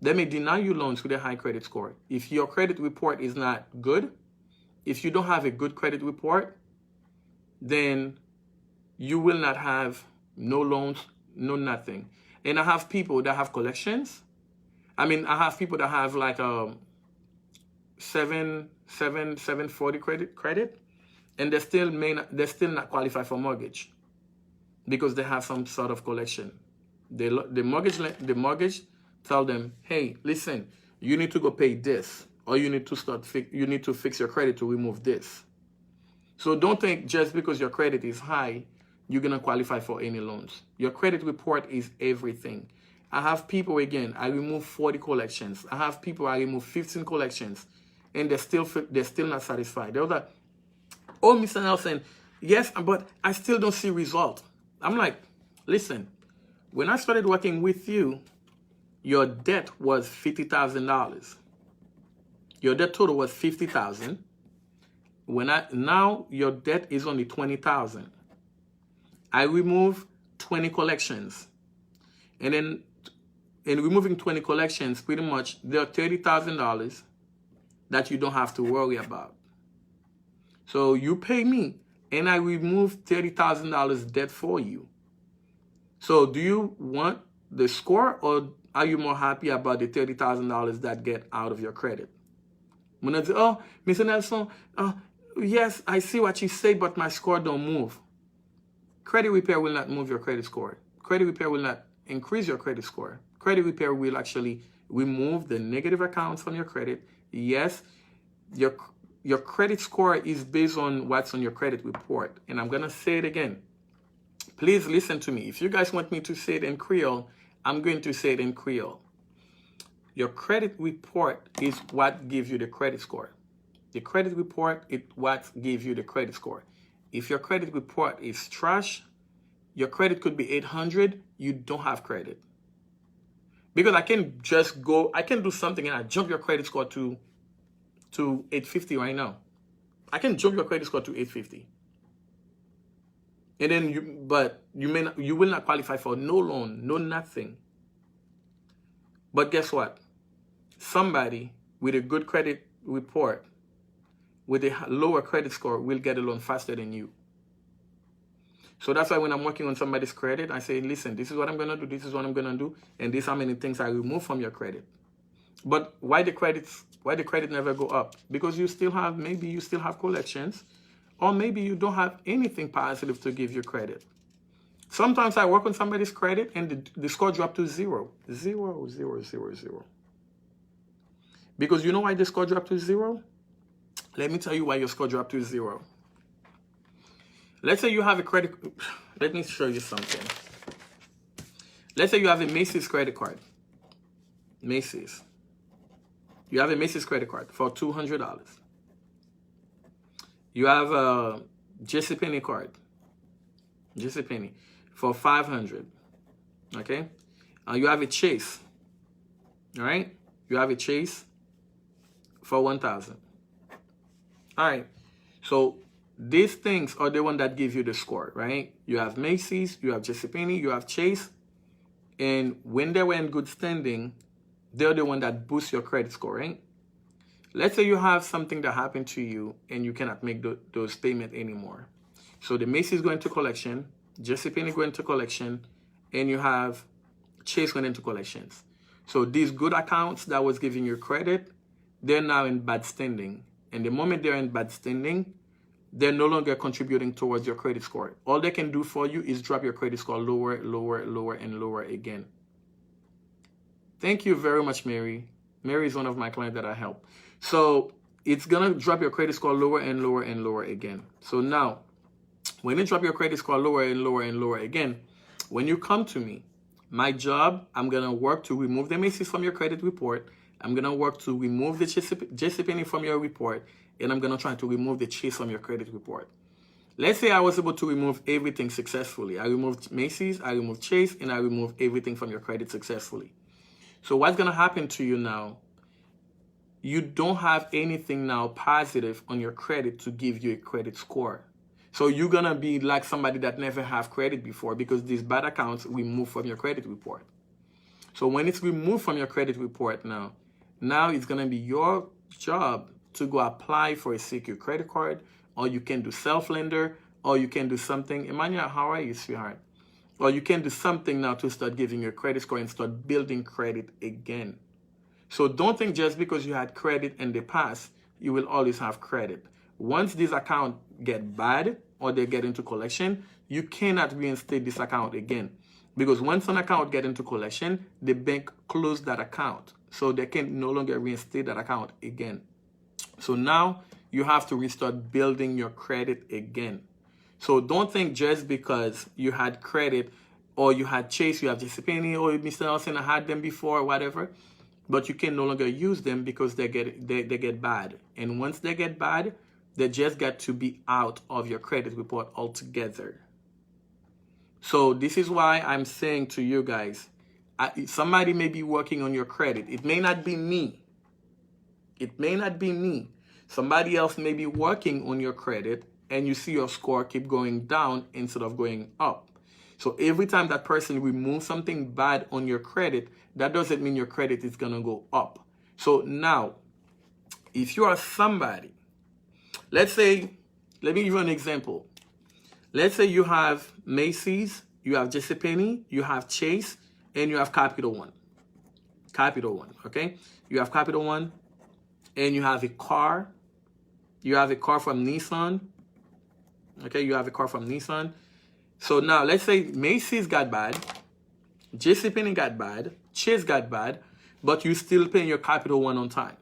They may deny you loans with a high credit score. If your credit report is not good, if you don't have a good credit report, then you will not have no loans, no nothing. And I have people that have collections. I have people that have like 740 credit, and they still not qualify for mortgage because they have some sort of collection. The mortgage tell them, hey, listen, you need to go pay this, or you need to fix your credit to remove this. So don't think just because your credit is high, you're gonna qualify for any loans. Your credit report is everything. I have people, again, I remove 40 collections. I have people, I remove 15 collections, and they're still not satisfied. They're like, oh, Mr. Nelson, yes, but I still don't see result. I'm like, listen, when I started working with you, your debt was $50,000. Your debt total was $50,000. Now your debt is only $20,000. I remove 20 collections, and then in removing 20 collections, pretty much there are $30,000 that you don't have to worry about. So you pay me, and I remove $30,000 debt for you. So do you want the score, or are you more happy about the $30,000 that get out of your credit? When I say, oh, Mr. Nelson, yes, I see what you say, but my score don't move. Credit repair will not move your credit score. Credit repair will not increase your credit score. Credit repair will actually remove the negative accounts from your credit. Yes, your credit score is based on what's on your credit report. And I'm going to say it again. Please listen to me. If you guys want me to say it in Creole, I'm going to say it in Creole. Your credit report is what gives you the credit score. The credit report is what gives you the credit score. If your credit report is trash, your credit could be 800, you don't have credit. Because I can do something and I jump your credit score to 850 right now. I can jump your credit score to 850. And then you will not qualify for no loan, no nothing. But guess what? Somebody with a good credit report, with a lower credit score, will get a loan faster than you. So that's why when I'm working on somebody's credit, I say, listen, this is what I'm going to do, this is what I'm going to do, and this is how many things I remove from your credit. But why the credit never go up? Because maybe you still have collections, or maybe you don't have anything positive to give you credit. Sometimes I work on somebody's credit and the score dropped to 0. 0, 0, 0, 0. Because you know why the score dropped to 0? Let me tell you why your score dropped to 0. Let's say you have a credit. Let me show you something. Let's say you have a Macy's credit card. Macy's. You have a Macy's credit card for $200. You have a JCPenney card. JCPenney for $500. Okay? You have a Chase. All right? You have a Chase for $1,000. All right. So these things are the one that give you the score, right? You have Macy's, you have JCPenney, you have Chase. And when they were in good standing, they're the one that boosts your credit score, right? Let's say you have something that happened to you and you cannot make those payments anymore. So the Macy's going to collection, JCPenney going to collection, and you have Chase going into collections. So these good accounts that was giving you credit, they're now in bad standing. And the moment they're in bad standing, they're no longer contributing towards your credit score. All they can do for you is drop your credit score lower, lower, lower, and lower again. Thank you very much, Mary. Mary is one of my clients that I help. So it's going to drop your credit score lower and lower and lower again. So now, when you drop your credit score lower and lower and lower again, when you come to me, my job, I'm going to work to remove the Macy's from your credit report. I'm going to work to remove the JCPenney from your report. And I'm going to try to remove the Chase from your credit report. Let's say I was able to remove everything successfully. I removed Macy's, I removed Chase, and I removed everything from your credit successfully. So what's going to happen to you now? You don't have anything now positive on your credit to give you a credit score. So you're going to be like somebody that never have credit before because these bad accounts removed from your credit report. So when it's removed from your credit report now it's going to be your job to go apply for a secure credit card, or you can do self-lender, or you can do something. Emmanuel, how are you, sweetheart? Or you can do something now to start giving your credit score and start building credit again. So don't think just because you had credit in the past, you will always have credit. Once this account get bad or they get into collection, you cannot reinstate this account again. Because once an account get into collection, the bank closed that account. So they can no longer reinstate that account again. So now you have to restart building your credit again. So don't think just because you had credit or you had Chase, you have JCPenney, or Mr. Nelson, I had them before, whatever, but you can no longer use them because they get bad. And once they get bad, they just got to be out of your credit report altogether. So this is why I'm saying to you guys, somebody may be working on your credit. It may not be me. It may not be me. Somebody else may be working on your credit, and you see your score keep going down instead of going up. So every time that person removes something bad on your credit, that doesn't mean your credit is going to go up. So now, if you are somebody, let's say, let me give you an example. Let's say you have Macy's, you have JCPenney, you have Chase, and you have Capital One. Capital One, okay? You have Capital One, and you have a car. You have a car from Nissan. Okay, you have a car from Nissan. So now, let's say Macy's got bad, JCPenney got bad, Chase got bad, but you're still paying your Capital One on time.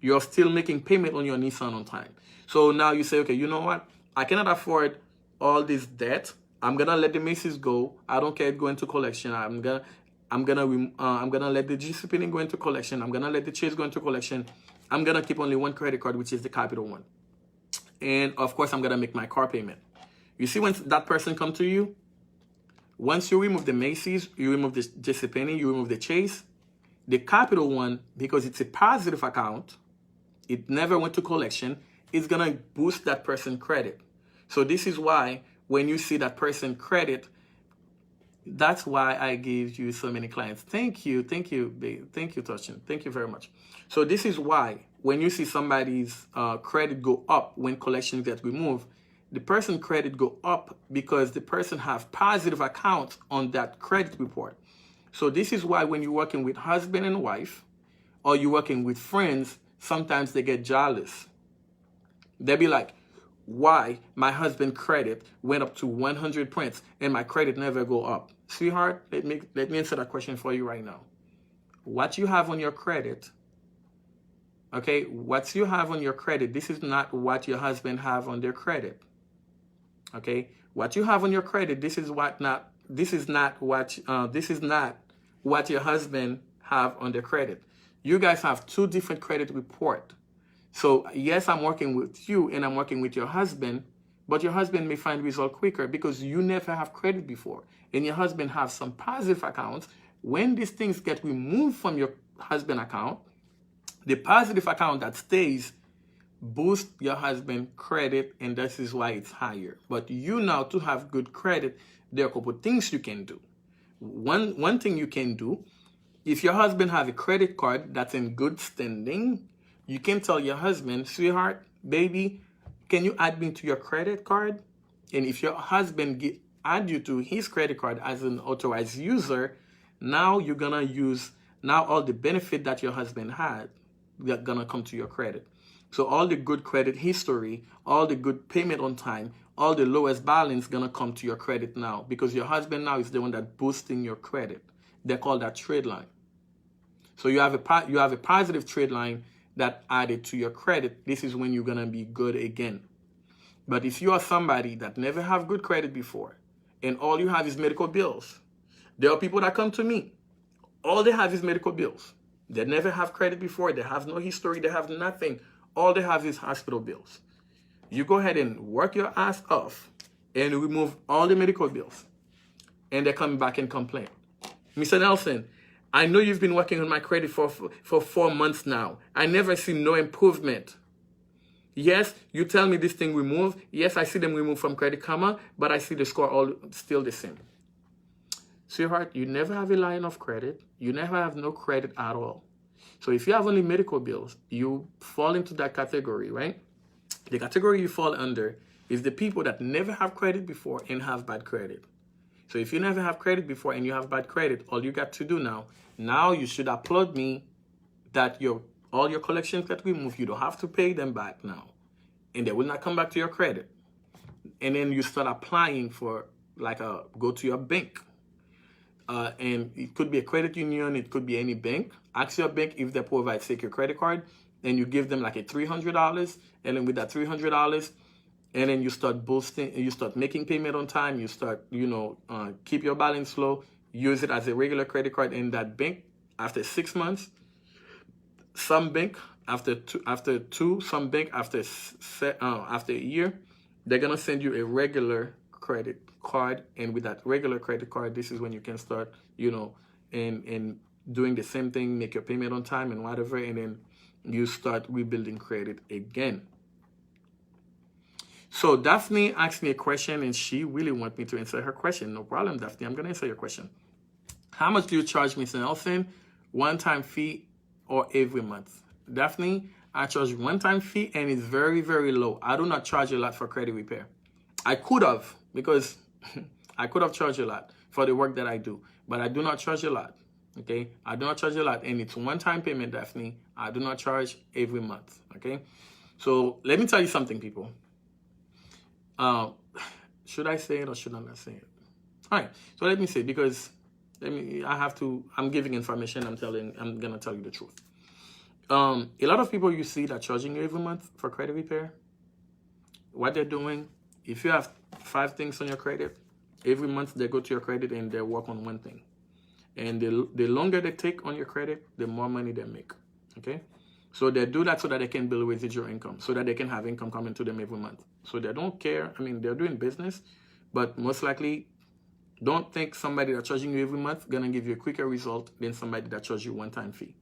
You're still making payment on your Nissan on time. So now you say, okay, you know what? I cannot afford all this debt. I'm gonna let the Macy's go. I don't care it go into collection. I'm gonna let the JCPenney go into collection. I'm gonna let the Chase go into collection. I'm gonna keep only one credit card, which is the Capital One. And of course, I'm gonna make my car payment. You see, when that person come to you, once you remove the Macy's, you remove the JCPenney, you remove the Chase, the Capital One, because it's a positive account, it never went to collection, it's gonna boost that person's credit. So this is why when you see that person credit, that's why I gave you so many clients. Thank you, babe. Thank you, Toshin. Thank you very much. So this is why when you see somebody's credit go up when collection gets removed, the person credit go up because the person have positive accounts on that credit report. So this is why when you're working with husband and wife, or you're working with friends, sometimes they get jealous. They be like, why my husband credit went up to 100 points and my credit never go up? Sweetheart, let me answer that question for you right now. What you have on your credit, okay, what you have on your credit, this is not what your husband have on their credit. Okay, what you have on your credit, this is not what your husband have on their credit. You guys have two different credit reports. So yes, I'm working with you and I'm working with your husband, but your husband may find result quicker because you never have credit before, and your husband have some positive accounts. When these things get removed from your husband account, the positive account that stays boost your husband credit, and this is why it's higher. But you now, to have good credit, there are a couple things you can do. One thing you can do, if your husband have a credit card that's in good standing, you can tell your husband, sweetheart, baby, can you add me to your credit card? And if your husband add you to his credit card as an authorized user, now you're gonna use, now all the benefit that your husband had, they're gonna come to your credit. So all the good credit history, all the good payment on time, all the lowest balance gonna come to your credit now, because your husband now is the one that boosting your credit. They call that trade line. So you have a positive trade line that added to your credit. This is when you're gonna be good again. But if you are somebody that never have good credit before, and all you have is medical bills, there are people that come to me, all they have is medical bills. They never have credit before, they have no history, they have nothing. All they have is hospital bills. You go ahead and work your ass off and remove all the medical bills. And they're coming back and complain. Mr. Nelson, I know you've been working on my credit for 4 months now. I never see no improvement. Yes, you tell me this thing removed. Yes, I see them removed from Credit Karma, but I see the score all still the same. Sweetheart, you never have a line of credit. You never have no credit at all. So if you have only medical bills, you fall into that category, right? The category you fall under is the people that never have credit before and have bad credit. So if you never have credit before and you have bad credit, all you got to do now you should applaud me that all your collections that we move, you don't have to pay them back now. And they will not come back to your credit. And then you start applying for go to your bank. And it could be a credit union, it could be any bank. Ask your bank if they provide secure credit card, and you give them like a $300, and then with that $300, and then you start boosting, you start making payment on time, you start, keep your balance low, use it as a regular credit card in that bank. After 6 months, some bank after two, some bank after a year, they're gonna send you a regular credit card, and with that regular credit card, this is when you can start, and doing the same thing, make your payment on time and whatever, and then you start rebuilding credit again. So Daphne asked me a question, and she really wants me to answer her question. No problem, Daphne. I'm gonna answer your question. How much do you charge Mr. Nelson? One-time fee or every month? Daphne, I charge one-time fee, and it's very, very low. I do not charge a lot for credit repair. I could have, because I could have charged a lot for the work that I do, but I do not charge a lot. Okay, I do not charge a lot, and it's one-time payment, Daphne. I do not charge every month. Okay, so let me tell you something, people. Should I say it or should I not say it? All right, so let me say, because I'm giving information. I'm gonna tell you the truth. A lot of people you see that charging you every month for credit repair, what they're doing, if you have 5 things on your credit, every month they go to your credit and they work on one thing. And the longer they take on your credit, the more money they make. Okay? So they do that so that they can build residual income, so that they can have income coming to them every month. So they don't care. I mean, they're doing business, but most likely, don't think somebody that's charging you every month gonna give you a quicker result than somebody that charges you one-time fee.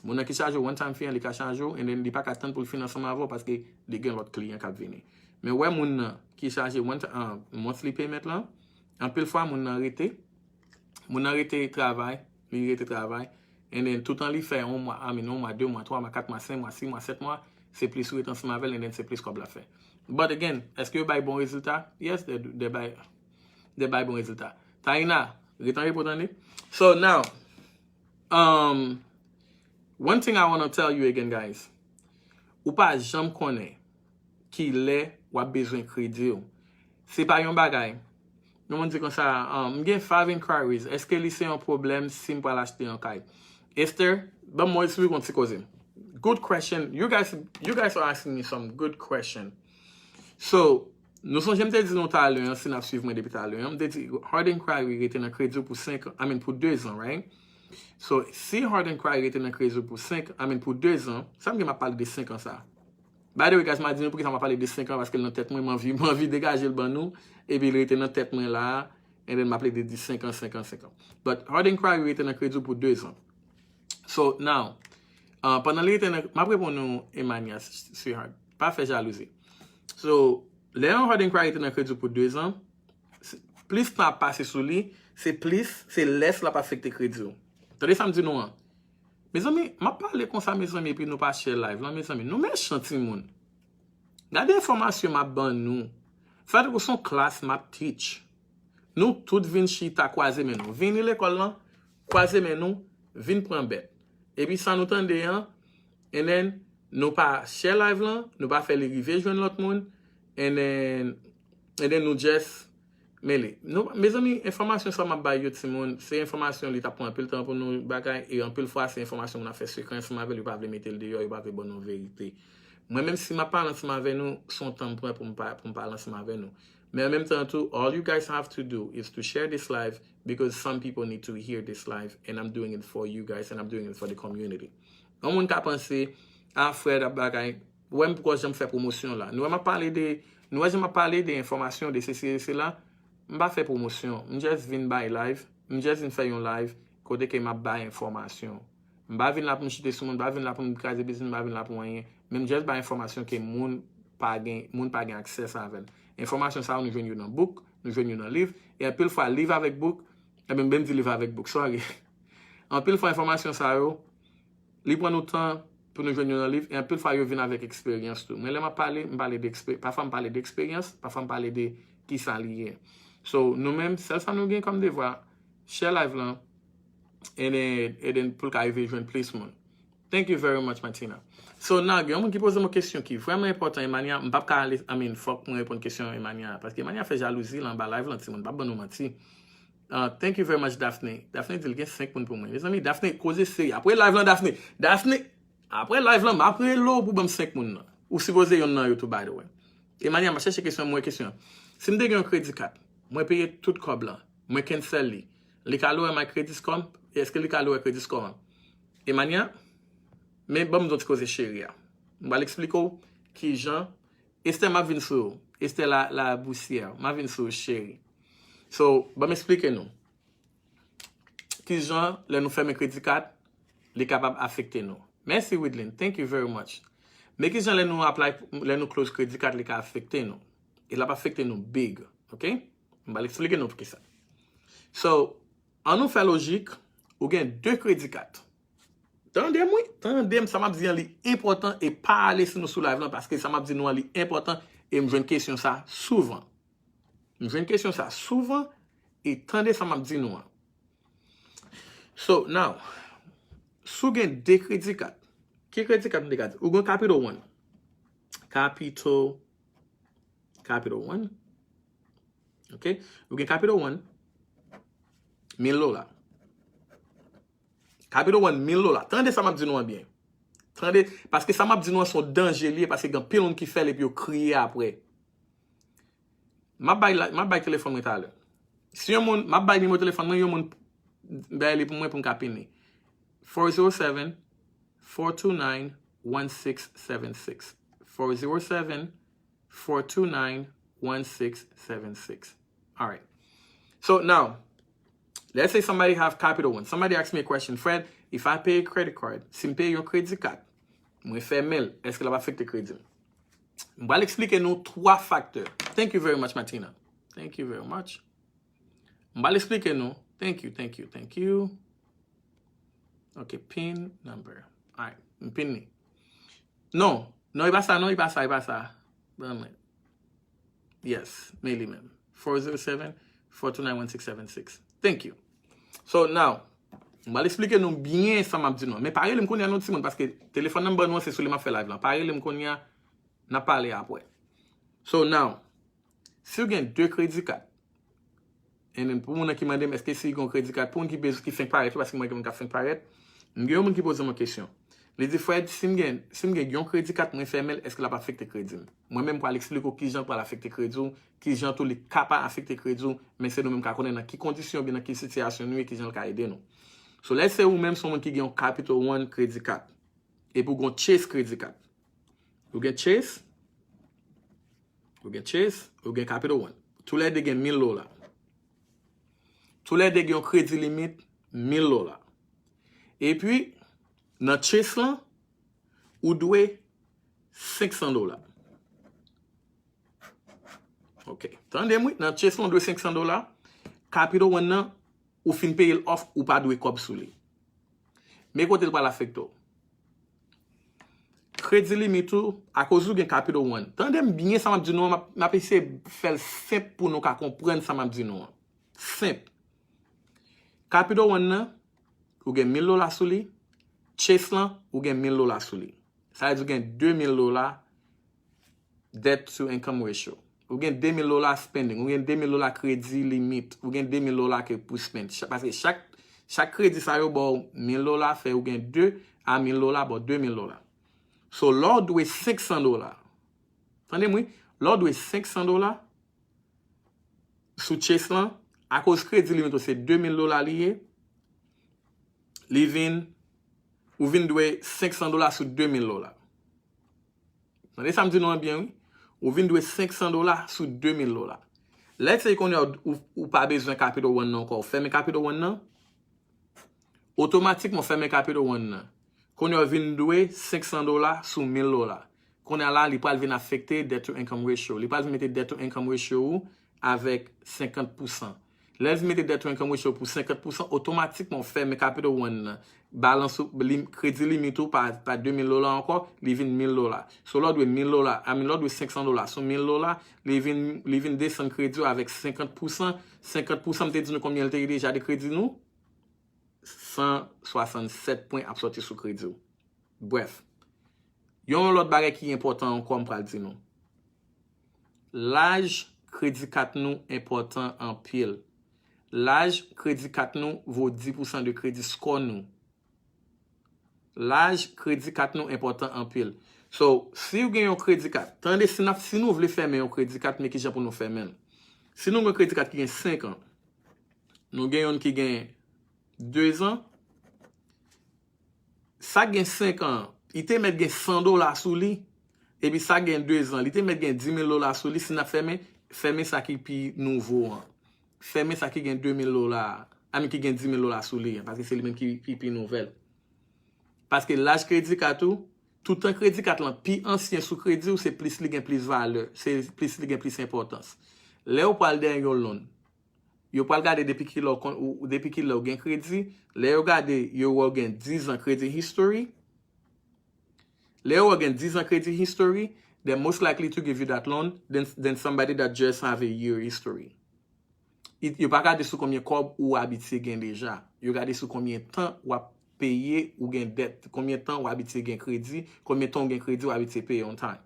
Moun ki charge one-time fee, li ka charge you, and then li pa ka attend pour le financement avant parce que li gen l'autre client qui vini. Mais ouais, moun qui charge monthly payment là, en pile fois moun arrêté travail, et then tout temps li fait 1 mois, 2 mois, 3 mois, 4 mois, 5 mois, 6 mois, 7 mois, c'est plus ou ensemble avec, and then c'est plus comme la fait. But again, est-ce que vous bon résultat? Yes, they buy bon résultat. Taina, so now, one thing I want to tell you again, guys, ou pas jamais connaît qui l'est ou a besoin crédit. C'est pas yon bagay. Nous on dit comme ça, m'gen 5 inquiries. Est-ce que c'est un problème si m'pa l'acheter un kay? Esther, ben moi je vais cause. Good question. You guys are asking me some good question. So, nous sommes jamais dit nous ta l'heure, si n'a suivre moi depuis ta l'heure. On dit hard inquiry était un crédit pour 2 ans, right? So, si hard inquiry était un crédit pour 2 ans, ça me m'a parlé de 5 ans ça. By the way, guys, m'a dit pourquoi ça m'a parlé de 5 ans parce que dans tête moi m'envie dégager le ban nous et puis il était dans tête moi là et then m'a parlé de 5 ans. But hard inquiry était un crédit pour 2 ans. So, now, pendant l'été m'a répondre nous Emmanuel, sweetheart, pas faire jalousie. So, les hard inquiry était un crédit pour 2 ans. Plus temps passé sur lui, c'est less la pas affecter crédit. Attendez, ça me dit non. Mes amis, m'a parlé comme ça mes amis puis nous pas share live là mes amis. Nous méchants ti moun. Gardez information m'a ban nous. Faites que son classe m'a teach. Nous tout vinn chita croiser men nous. Vinn l'école là, croiser men nous, vinn prendre bête. Et puis ça nous tende hein. And then nous pas share live là, nous pas faire les river joindre l'autre monde. And then nous just mêler. Mes amis, information ça m'a baillé tout monde, c'est information li t'a prend un peu le temps pour nous bagay et un peu le fois c'est information on a fait secret ensemble avec lui pas mettre le dehors, il pas bonne vérité. Moi même si m'a parle ensemble avec nous, son temps pour me parler ensemble avec nous. Mais en même temps tout, all you guys have to do is to share this live because some people need to hear this live and I'm doing it for you guys and I'm doing it for the community. On moun ka penser ah frère da bagay Ouais, pourquoi j'aime faire promotion là. Nous, j'aime parler des informations de CCC là. Je pas faire promotion. Je juste viens by live. Je juste faire un live. Côté que m'a ba information. Je pas venir là pour me chiter sur monde, pas venir là pour me craser business, pas venir là pour rien. Même juste ba information que moun pas gain accès à avec. Information ça nous joignons dans book, nous joignons dans livre et un peu fois livre avec book, et même dit livre avec book. Sorry. En pile fois information ça yo, li prend nous temps pour nous joindre dans le livre et un peu de fois yo vient avec expérience tout. Mais là m'a parler d'expérience, parfois me parler d'expérience, parfois me parler de qui ça lié. So nous même ça nous gain comme devoir share live là et then pour arriver joindre placement. Thank you very much Martina. So now il y a quelqu'un qui pose une question qui est vraiment important Emania, m'pas pas aller faut pour répondre question Emania parce que Emania fait jalousie là en bas live là tout le monde pas bon nous mentir. Thank you very much, Daphne. Daphne dit qu'il y a 5 points pour moi. Les amis, Daphne, cause série. Après live là, Daphne, après live là, après l'eau pour me 5 points. Ou supposé yon nan YouTube, by the way. Et manière, je cherche question, moi, question. Si je suis un crédit card, moi, paye tout cob là. Moi, cancel li. Les cadeaux ma crédit score, est-ce que les cadeaux crédit score? Et manière, mais bon, nous cause chérie. Je vais l'expliquer qui Jean, Esther m'a vinn sur, Esther la boussière, m'a vinn sur chérie. So, ba m'expliquer nous. Qui Jean, là nous fait mes crédit card, les capable affecter nous. Merci Widlin, thank you very much. Mais qui Jean, là nous apply, là nous close crédit card, les cap affecter nous. Il a pas affecté nous big, ok? On va l'expliquer nous pour qui ça. So, en nous fait logique, ou gain 2 crédit card. Tandem, ça m'a dit li important et pas aller sur nous sous live là parce que ça m'a dit nous li important et me joue une question ça souvent. J'ai une question ça souvent et tendez ça m'a dit nous. So now, sou gen 2 crédit card. Qui crédit card de card? Ou gen Capital One. Capital One. OK? Ou gen Capital One $1000. Capital One $1000. Tendez ça m'a dit nous bien. Tendez parce que ça m'a dit nous son danger lié parce que gen pile monde qui fait et puis crier après. Ma bay téléphone tout à l'heure. Si yon moun, ma bay numéro téléphone, moi yon moun bay pour moi pour m'capiner. 407-429-1676. 407-429-1676. All right. So now, let's say somebody have Capital One. Somebody asked me a question, Fred, if I pay a credit card, si me pay your credit card, moi fais mail, est-ce que la va affecter crédit? Je vais expliquer nous 3 facteurs. Thank you very much, Martina. Thank you very much. Je vais expliquer nous. Thank you. Okay, PIN number. All right, PIN ni. Non, il pas ça. Yes, mail même. 407-429-1676. Thank you. So now, je vais expliquer nous bien ça m'a dit non. Mais pareil, je connais un autre parce que téléphone number nous c'est sur le m'a fait live là. Pareil, je connais n'a parlé après. So now, si vous avez 2 crédits cards, et pour les gens qui me demandent est-ce que si vous avez un crédit card, pour les gens qui font paraître, parce que moi, je fais paraître, il y a des gens qui posent une question. Les dit, Fred, si vous avez un crédit card, moi, est-ce que ça va affecter le crédit? Moi-même, pour expliquer qui gens pour affecter le crédit, qui gens tous les capables d'affecter le crédit, mais c'est nous-mêmes qui connaissons dans quelles conditions, dans quelle situation nous et qui gens qui aider nous. So, let's say ou même someone qui a un Capital One crédit card, et pour un Chase crédit card. Vous avez Chase, vous avez Capital One. Tous les deux ont $1000. Tous les deux ont crédit limite $1000. Et puis, dans Chase là, vous devez $500. OK. Tendez-moi, dans Chase là, vous devez $500. Capital One là, ou fin payer off ou pas doué comme sous lui. Mais côté pas l'affecter. Crédit limite à cause du Capital One. Tendez bien ça m'a dit non, m'a essayé faire simple pour nous comprendre ça m'a dit non. Simple. Capital One là, ou gen $1000 sous lui. Chase là, ou gen $1000 sous lui. Ça veut dire $2000 debt to income ratio. Ou gen $2000 spending, ou gen $2000 crédit limite, ou gen $2000 que pour spend. Parce que chaque crédit ça yo bon $1000 fait ou gen 2 à $1000 bon $2000. So, l'ordre doit $500. Entendez-moi? L'ordre doit $500 sous Chase là, à cause crédit limite c'est $2000 lié. Ou vin doit $500 sur $2000. Nan ça me dit non bien oui. Ou vin doué $500 sous $2000. Let's say qu'on ou pas besoin Capital One non encore. Ferme Capital One non. Automatiquement ferme Capital One non. Qu'on a vin doué $500 sous $1000. Qu'on a là, il peut venir affecter debt to income ratio. Il peut mettre debt to income ratio avec 50%. Let's mettre debt to income ratio pour 50%, automatiquement ferme Capital One balance crédit limite par $2000 encore, il vient $1000. So là doit $1000, à là doit $500. So $1000, il vient descendre crédit avec 50%. 50% me dit combien il était déjà de crédit nous? 167 points absortis sous crédit. Bref. Yon l'autre bagay qui est important encore m'pral di nou. L'âge crédit carte nous important en pile. L'âge crédit carte nous vaut 10% de crédit score nous. L'âge crédit carte nous important en pile. So, si vous avez un crédit carte, tandis si nous voulons faire un crédit carte, mais qui j'ai pour nous faire même. Si nous avons un crédit carte qui a 5 ans, nous avons un qui a 2 ans, ça a 5 ans. Il te met $100 sous lui, et puis ça gagne 2 ans. Il te met $10,000 sous lui, si n'a fermé ça qui pi nouveau. Fermé ça qui gagne $2,000, ami qui gagne $10,000 sous lui, parce que c'est lui même qui pi nouvelle. Parce que l'âge crédit carte tout un crédit carte là, pi ancien sous crédit ou c'est plus li gagne plus valeur, c'est plus li gagne plus importance. Là ou parle d'un loan. Yo pas regarder depuis qu'il ou depuis qu'il a gain crédit, là regarder yo gain 10 ans crédit history. Leo again 10 ans credit history, they're most likely to give you that loan than somebody that just have a year history. You pas regarder sur combien cob ou habité gain déjà. You regarder sur combien temps ou a payé ou gain dette, combien temps ou habité gain crédit, combien temps gain crédit ou habité payer on time.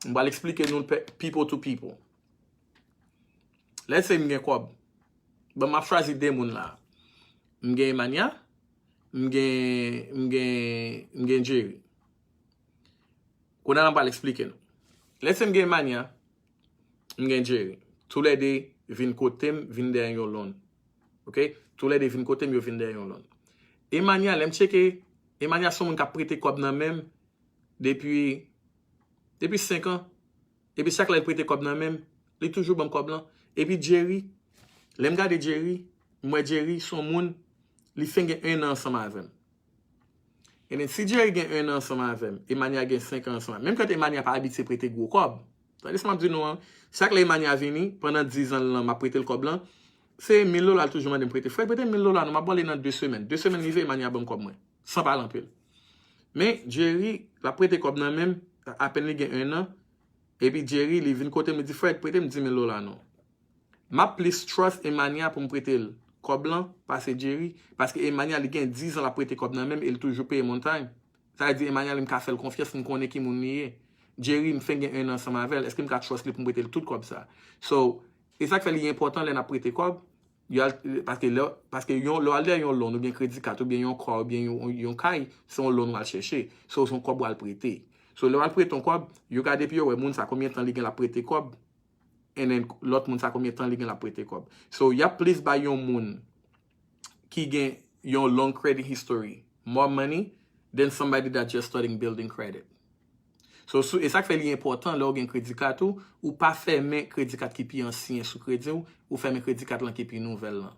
On va l'expliquer nous people to people. Let's say m'gain cob. Ben m'a choisi des moun là. M'gain Mania, m'gain Jerry. Qu'on a pas l'expliquer nous. Let's say m'gain Mania, m'gain Jerry. Tous les deux vinn côté vinn derrière yon loan. OK? Tous les deux vinn côté yo vinn derrière yon loan. Emania l'aime checker, Emania son moun ka prêté cob nan même depuis 5 ans. Et puis chaque fois il prêté cob nan même, il toujours bon cob là. Et puis Jerry, l'aime garder Jerry, moi Jerry son moun, li fait 1 an ensemble avec. Et then, si Jerry gagne 1 an ensemble avec, Emania gagne 5 ans ensemble. Même quand Emania pas habitué prêter gros cob. Laisse-moi dire non. Chaque Emania vini pendant 10 ans là, m'a prêté le cob là. C'est $1000 toujours m'a prêter. Frère, prêter $1000, nous m'a bolé dans 2 semaines. 2 semaines livré Emania bon cob moi. Sans parler en pile. Mais Jerry, la prêté cob nan même à peine il gagne 1 an. Et puis Jerry, il vient côté me dit frère, prêter me $10,000 non. M'a plus trust Emania pour me prêter le cob blanc parce que Jerry parce que Emmanuel il gagne 10 ans la prêter cob nan même il toujours paye mon time. Ça veut dire Emmanuel il m'a fait confiance me connaît qui moun nié. Jerry me fait 1 an ensemble avec est-ce qu'il m'a trust lui pour me prêter tout comme ça. So et ça fait important les n'a prêter cob parce que yon loan ou bien crédit carte ou bien yon corps ou bien yon kay son loan va chercher. So son cob va prêter. So le va prêter ton cob, yo regarder puis ouais moun ça combien de temps il gagne la prêter cob. And then l'autre moun ça combien de temps il gagne la prêter cob. So y a plus by yon moun qui gagne yon long credit history, more money than somebody that just starting building credit. So et ça fait l'important là gagne crédit carte ou pas fermer crédit carte qui pi ancien sous crédit ou fermer crédit carte là qui pi nouvelle là.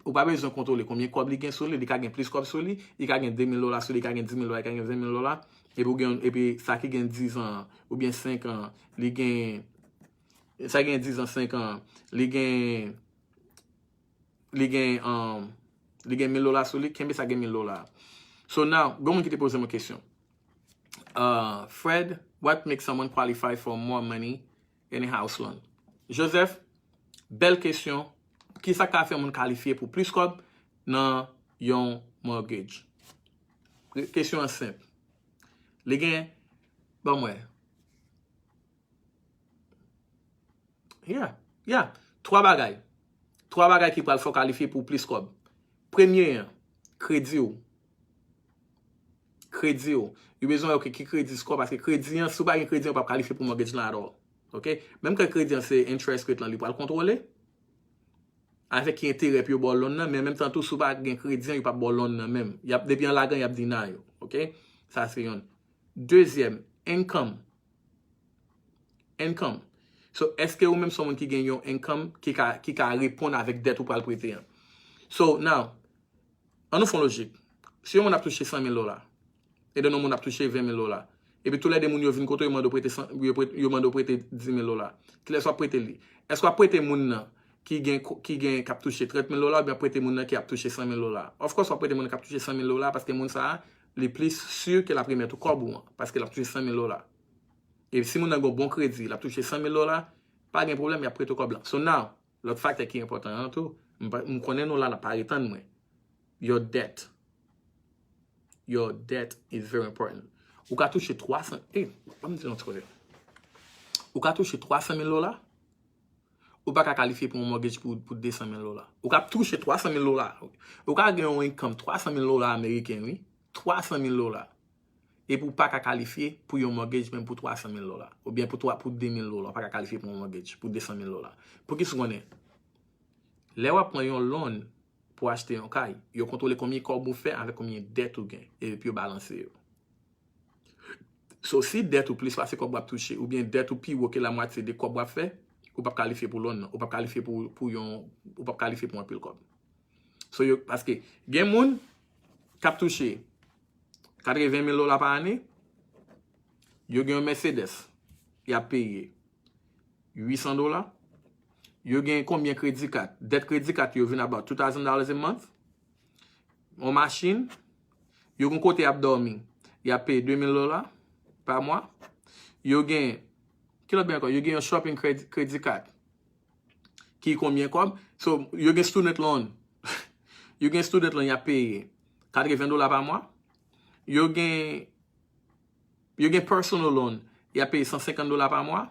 Ou pas besoin contrôler combien cob li gagne sur lui, il gagne plus cob sur lui, il gagne $2,000 sur lui, il gagne $10,000, il gagne $20,000 et puis ça qui gagne 10 ans ou bien 5 ans, il gagne ça gagne 10 ans 5 ans, il gagne $1,000 sur lui, combien ça gagne $1,000. So now, go qui te pose une question. Fred, what makes someone qualify for more money in a house loan? Joseph, belle question. Qui ça ka fait moun qualifier pour plus cob dans yon mortgage? Question simple. Les gains, bon ouais. Yeah. 3 bagailles. 3 bagailles qui peuvent qualifier pour plus cob. Premier, crédit ou. Crédit ou. Il besoin de qui crédit score parce que crédit, si vous pas un crédit, on pas qualifier pour mortgage là all. OK? Même que crédit c'est interest rate là, il peut le contrôler. Avec qui intérêt puis bon loan mais même temps tout si vous pas un crédit, il pas bon loan même. Il y a depuis en l'argent, il y a deny. OK? Ça c'est un. Deuxième, income. Income. So, est-ce que ou même son moun qui gagne yon income qui ka répondre avec dette ou pas le prêter? So, now, en nous font logique. Si yon moun a touché $100,000, et de nous moun a touché $20,000, et puis tous les moun yo vin koto yo mando prêter $10,000, qui les soit prêter li. Est-ce qu'on prêter moun nan qui a touché $30,000 ou bien prêter moun nan qui a touché $100,000? Of course, on prêter moun qui a touché $100,000 parce que moun ça les plus sûr que la première tout corps parce qu'il a touché $100,000. Et si moun a un bon crédit, il a touché $100,000, pas de problème, il a prêté au corps blanc. So now, l'autre facteur qui est important, nous connaissons là la parité de moi. Your debt. Your debt is very important. Ou ka touché 300, ou ka touché $300,000, ou pas qualifier pour un mortgage pour $200,000. Ou ka touché $300,000. Ou ka gagner un income $300,000 américain, oui. $300,000. Et pour pas qualifier pour un mortgage même pour $300,000. Ou bien pour $2,000, pas qualifier pour un mortgage pour $200,000. Pour qui se connaît? Les wap prend un loan pour acheter un caille, yo contrôle combien corps vous fait avec combien dette ou gain et puis balancer. So si dette ou plus parce qu'on va toucher ou bien dette ou plus ou que la moitié de corps va faire, ou pas qualifier pour loan, ou pas qualifier pour ou pas qualifier pour un pile corps. So yo parce que gen moun cap toucher $80,000 par année, yo gen un Mercedes, il a payé $800. You gain combien crédit card? Debt crédit card you win about $2,000 a month. On machine, you gon côté abdomen, you pay $2,000 par mois. You gain you gain un shopping credit card. Qui combien comme? So you gain student loan. You gain student loan, you pay $80 par mois. You gain personal loan, you pay $150 par mois.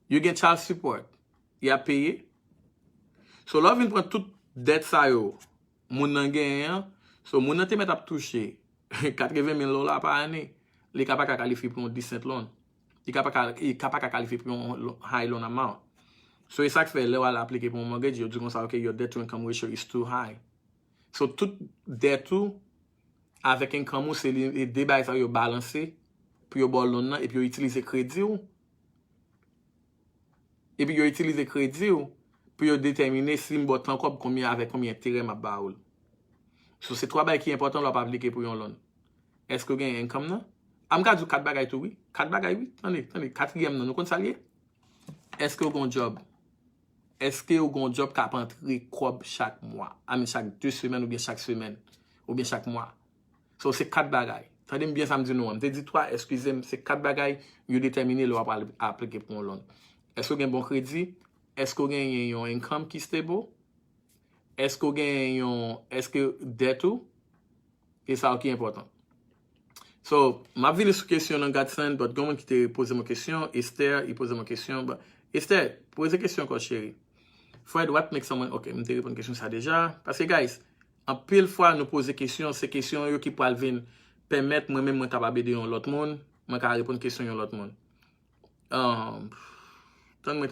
You gain child support. Il a payé. So là, vient prendre toute dette ça yo. Moun nan gen, so moun nan te met ap toucher $80,000 par année. Il capable de qualifier pour un decent loan. Il capable de qualifier pour un high loan amount. So c'est ça que fait là on appliquer pour un mortgage, yo dit comme ça OK, your debt to income ratio is too high. So toute dette tout avec income c'est les débats ça yo balancer pour yo bon loan et puis yo utiliser crédit ou. Et puis, vous utilisez crédit pour déterminer si vous avez encore combien avec combien d'intérêt ma baoul. So, c'est trois bagages qui sont importants pour appliquer pour un loan. Est-ce que vous avez un income non? Amka dit 4 bagages tout oui. 4 bagages oui. Attendez, quatrième non, nous comptons ça lié. Est-ce que vous avez un job? Est-ce que vous avez un job qui a rentré chaque mois? Chaque 2 semaines ou bien chaque semaine ou bien chaque mois. So, c'est 4 bagages. Attendez bien ça me dit non. Je dis toi, excusez-moi, c'est 4 bagages qui déterminer le pour appliquer pour un loan. Est-ce que vous avez un bon crédit? Est-ce que vous avez un income qui est stable? Est-ce que vous avez un dette? Et ça qui est important. So, je vais venir sur la question dans Gadson, mais comment qui te pose ma question? Esther, il pose ma question. Esther, pose une question encore, chérie. Fred, what makes someone... Ok, je vais répondre à la question ça déjà. Parce que, guys, en pile fois, nous poser des questions, ces questions qui peuvent venir permettre moi-même de capable aider l'autre monde, moi capable répondre aux questions de l'autre monde. Tanme, oui.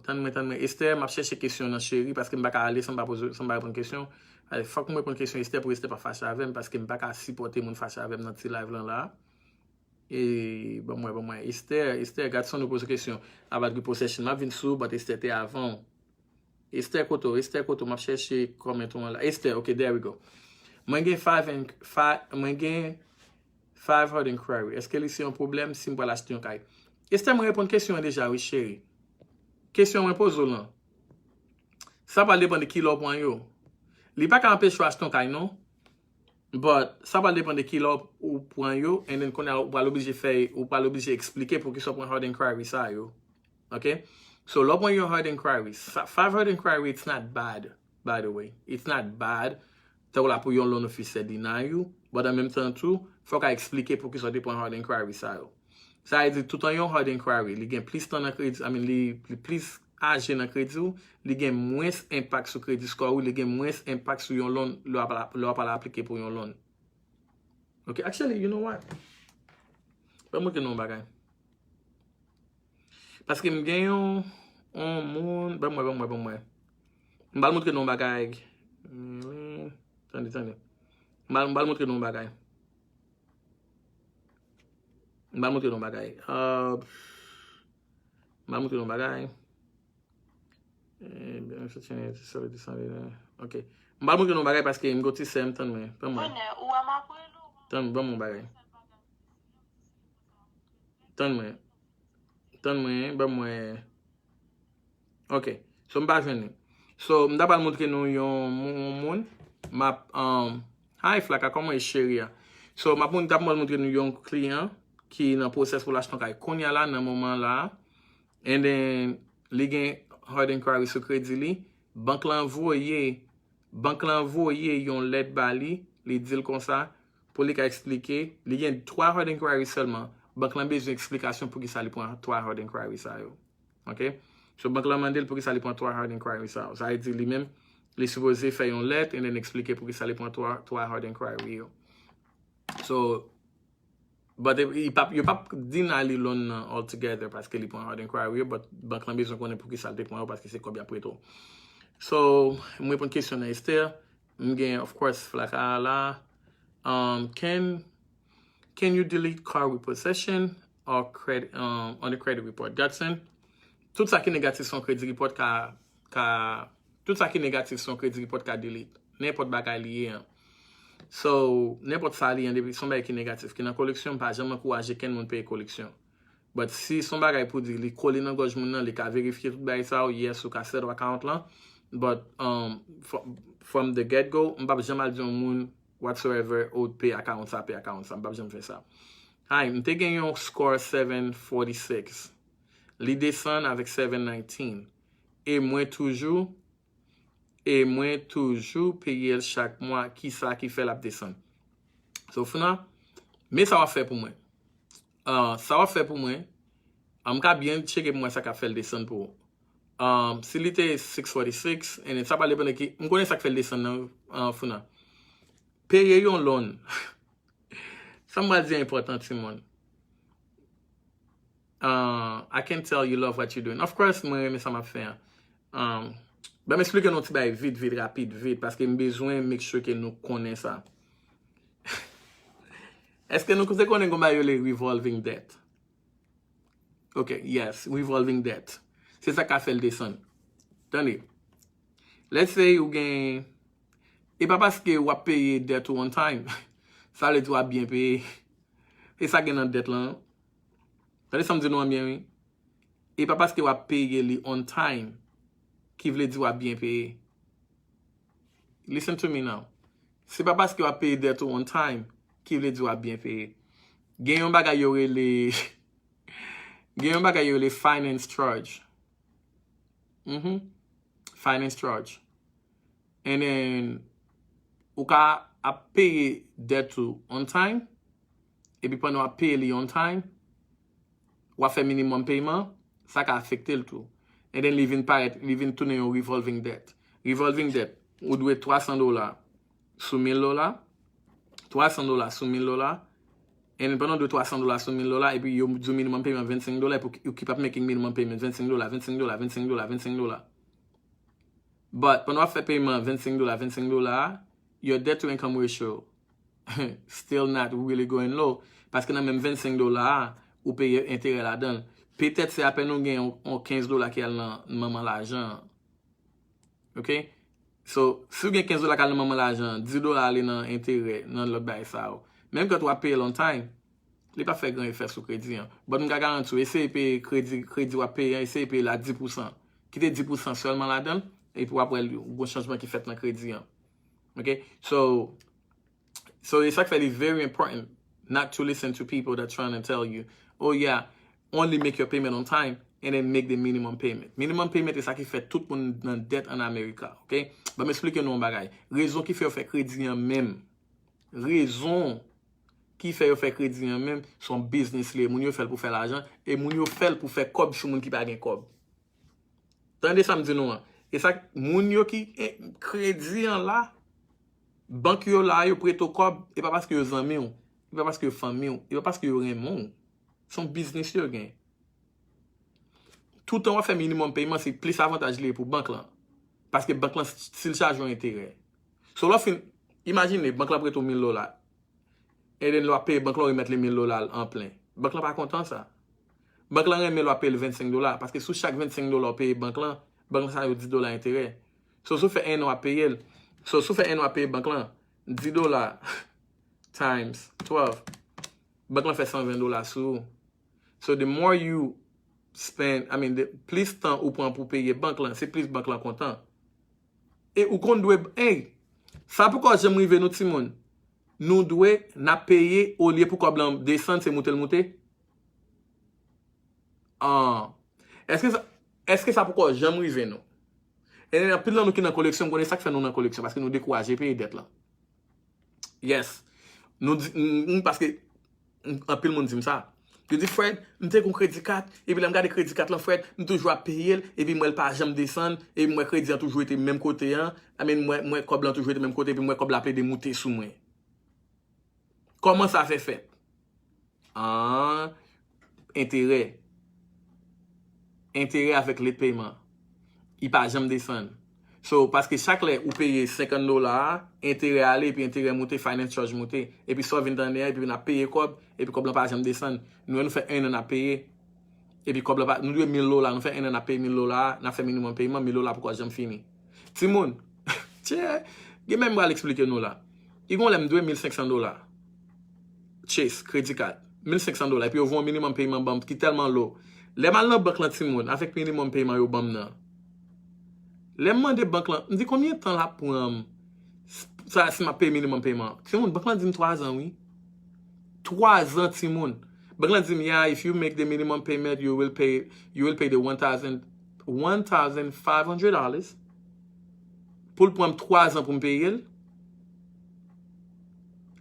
Tanme. Esther, m'a cherché question dans chérie parce que je ne vais pas aller sans répondre question. Il faut que je réponde question Esther pour Esther pas fâcher avec moi parce que je ne vais pas supporter mon fâcher avec dans ce live là. Et bon moi Esther, garçon nous pose question about the possession. M'a vinn sous but Esther était avant. Esther Koto, m'a cherché comment ton là. Esther, okay, there we go. Moi j'ai 5 hard inquiry. Est-ce que c'est un problème si je vais l'acheter un caille? Esther me répond question déjà, oui, chérie. Question me pose là. Ça va dépendre de qui l'on prend yo. Li pas qu'à empêcher acheter un caille non. But ça va dépendre de qui l'on prend yo et then qu'on a pas l'obligé faire ou pas l'obligé expliquer pour qu'il soit prend hard inquiry ça yo. Okay? So l'on prend yo hard inquiry. 5 hard inquiry it's not bad by the way. It's not bad. T'as la pour yon loan officer deny you, but en même temps tout, faut qu'à expliquer pour qu'il soit prend hard inquiry ça yo. Ça veut dire tout en yon hard inquiry, li gen plus temps dans crédit, li plus âgé dans crédit ou, li gen moins impact sur crédit score ou li gen moins impact sur yon loan, l'on pas appliquer pour yon loan. Okay, actually, you know what? Pas moi que non bagay. Parce que m'gen yon moun, bon moi. M'bal montre non bagay. Attendez. M'bal montre non bagay. M'a montre non bagay. M'a montre non bagay. Ok. M'a montre non bagay parce que m'go ti sem tan men. Tan moi. Tan bon mon bagay. Tan moi. Tan moi, ba moi. Ok. So m'pa jwenni. So m'da pal montre nou yon moun. Hi Flaka, comment est chérie? So m'a montre nou yon client qui nan process pour l'acheter kay. Konya la nan moment là. And then li gen hard inquiry sur crédit li. Bank lan voye yon let bali, li dil kon sa, pour li ka expliquer, li gen 3 hard inquiry seulement. Bank lan besoin explication pour ki sa li pon 3 hard inquiry sa yo. OK? So bank lan mandel pour ki sa li pon 3 hard inquiry sa yo. Ça veut dire li même li supposé faire yon let and then expliquer pour ki sa li pon 3 hard inquiry yo. So but you pas deny loan altogether parce que li pon hard inquiry, but bank lan besoin konnen pour ki sa li pon parce que c'est combien après tout. So, mwen pon question na Esther. Mgen, of course, Flaka la. Can you delete car repossession or credit on the credit report? Dotson, tout sa ki negatif son credit report tout sa ki negatif son credit report ka delete. N'importe bagay liye. So, n'importe sa liye, son bagay ki negatif. Ki nan koleksyon, pa jaman kouaje ken moun paye koleksyon. But si son bagay pou di li kole nan goj moun nan, li ka verifiye tout bagay sa ou yes ou ka set ou account lan. But from the get-go, m'pap jamal di yon moun whatsoever ou pay account sa. M'pap jam fè sa. Hi, m'te gen yon score 746. Li desan avèk 719. E mwen toujou paye el chak mwa ki sa ki fè lap desan. So funa, me sa wa fè pou mwen. M'ka bien cheke pou mwen sa ka fè l desan pou. Si li te 646, and sa pale pwene ki, m konen sa k fè l desan nan funa. Peye yon loan. Sa mwa di important si moun. I can tell you love what you're doing. Of course, mwen reme sa ma fè. Ba m explike nou ti bay vite, rapide, paske m bezwen make sure ke nou konen sa. Eske nou konen kon bay yo le revolving debt? Ok, yes, revolving debt. C'est ça qu'a fait le descend. Attendez. Let's say ou gen, et pas parce que ou a payé dette on time. Ça le dit ou a bien payé. Et ça gen nan dette là. Attendez, ça me dit nou bien oui. Et pas parce que ou a payé li on time qui veut dire ou a bien payé. Listen to me now. C'est pas parce que ou a payé dette on time qui veut dire ou a bien payé. Gen yon bagay yo le finance charge. Finance charge. And then, ou ka a paye debt on time, et puis pendant a paye li on time, ou a fait minimum payment, ça ka affecte le tout. And then, li vin tourne yon revolving debt. Revolving debt, ou dwe $300 sous $1000, $300 sous $1000, and pendant de $300 sous $1000, et puis you do minimum payment $25, et puis you keep up making minimum payment $25. But pendant fait payment $25, your debt to income ratio still not really going low. Parce que dans même $25, ou paye intérêt là-dedans. Peut-être c'est à peine ou gain $15 qui a dans maman l'argent. OK? So, si vous gagnez $15 qui a dans maman l'argent, $10 aller dans intérêt, dans l'autre bail ça. Même quand tu as payé long time, il pas fait grand effet sur crédit. But je garantis, essayez de payer crédit ou payer, essayez de payer la 10%. Quittez 10% seulement là-dedans, et puis après, il y a un changement qui fait dans le crédit. OK? So it's actually very important not to listen to people that trying to tell you, oh yeah, only make your payment on time and then make the minimum payment. Minimum payment est ça qui fait tout le monde dans dette en Amérique. OK? Je vais m'expliquer nous un bagage. Raison qui fait crédit même. Raison qui fait crédit même son business les moun yo fait pour faire l'argent et moun yo fait pour faire cob sur moun qui pas gen cob. Tendez ça me dit nous. Et ça moun yo qui crédit en là banque yo là yo prêt au cob et pas parce que yo amis ou, et pas parce que famille ou, et pas parce que yo remon. Son business yo gen. Tout temps on fait minimum paiement c'est plus avantageux pour banque là. Parce que banque là s'il charge un intérêt. So là imaginez banque là prêt au $1000. Et then, l'on paye banque, l'on remet les $1000 en plein. Banque là pas content ça. Banque là remet le payer $25 parce que sous chaque $25 payer banque là ça a $10 intérêt. So fait un an à payer. So fait un an à payer banque là $10 times 12. Banque là fait $120 sur. So the more you spend, the plus temps ou prend pour payer banque là, c'est plus banque là content. Et ou qu'on doit ça pourquoi j'aime river nous Timon. Nous doit n'a payer au lieu pour blanc descendre c'est monter. Est-ce que ça pourquoi j'aime river nous? Et il y a plus de nous qui dans collection, connaît ça que fait nous dans collection parce que nous décourager payer dette là. Yes. Nous parce que un peu le monde dit ça. Je dis Fred, je suis un crédit carte et puis je regarde crédit carte là Fred, je toujours à payer et puis moi pas jamais descendre et moi crédit a toujours été même côté hein. Moi comme blanc toujours été même côté puis moi comme la paye de monter sous moi. Comment ça fait? Intérêt avec les paiements. Il pas jamais descendre. So, parce que chaque lait, vous payez $50, intérêt aller, puis intérêt monter, finance charge monter, et puis ça vient dans l'air, et puis on a payé comme, et puis comme là, pas jamais descendre. Nous fait un an à payer, et puis comme là, nous devons $1000, nous fait un an à payer $1000, nous fait minimum paiement, $1000 pourquoi jamais fini. Timon, tiens, il même va l'expliquer nous là. Ils vont l'aime $1500. Chase, crédit card, $1500, et puis ils vont minimum paiement, bam, qui est tellement low. Les mal dans banque là, Timon, avec minimum paiement, yo bam nan. Les gens de banque là, on dit combien de temps là pour ça si m'a payé minimum paiement. Timon, banque là dit 3 ans oui. 3 ans Timon. Banque là dit yeah, if you make the minimum payment you will pay the $1,500 pour prendre 3 ans pour me payer.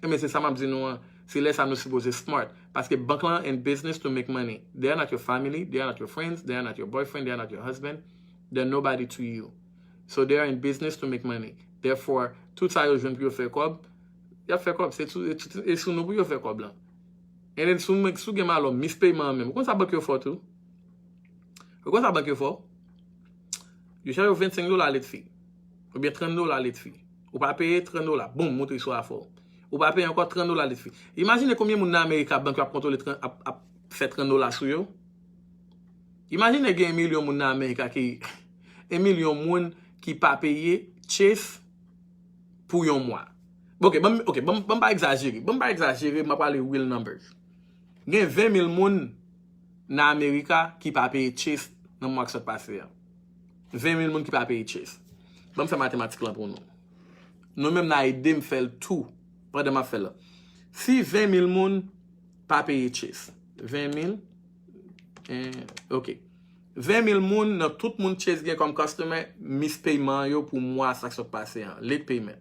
Mais c'est ça m'a dit non, c'est là ça nous supposé smart parce que banque là in business to make money. They are not your family, they are not your friends, they are not your boyfriend, they are not your husband. They're nobody to you. So they are in business to make money. Therefore, tout ça yo jeune pour faire quoi? Ya faire quoi? C'est tout et sous nous pour faire quoi blanc. Et then sous gen malo mispayement même. Comment ça banque yo fort tout? Comment ça banque yo fort? Yo charge $25 let fee. Ou bien $30 let fee. Ou pas payer $30. Boum, monter soit fort. Ou pas payer encore $30 let fee. Imaginez combien moun dans Amérique banque a contrôler a fait $30 sur yo. Imaginez gen 1 million moun dans Amérique qui 1 million moun qui pas payé Chase pour un mois. OK, bon pas exagérer. M'a parler real numbers. Gen 20 000 moun dans Amérique qui pas payé Chase dans mois qui s'est passé. 20 000 moun qui pas payé Chase. Bon faire mathématique là pour nous. Nous même n'a aidé me faire tout pendant m'a fait là. Si 20 000 moun pas payé Chase, 20 000 OK. 20 000 moun, dans tout moun Chase gen comme customer, mispayement yo pour moi ça qui s'est passé, late payment.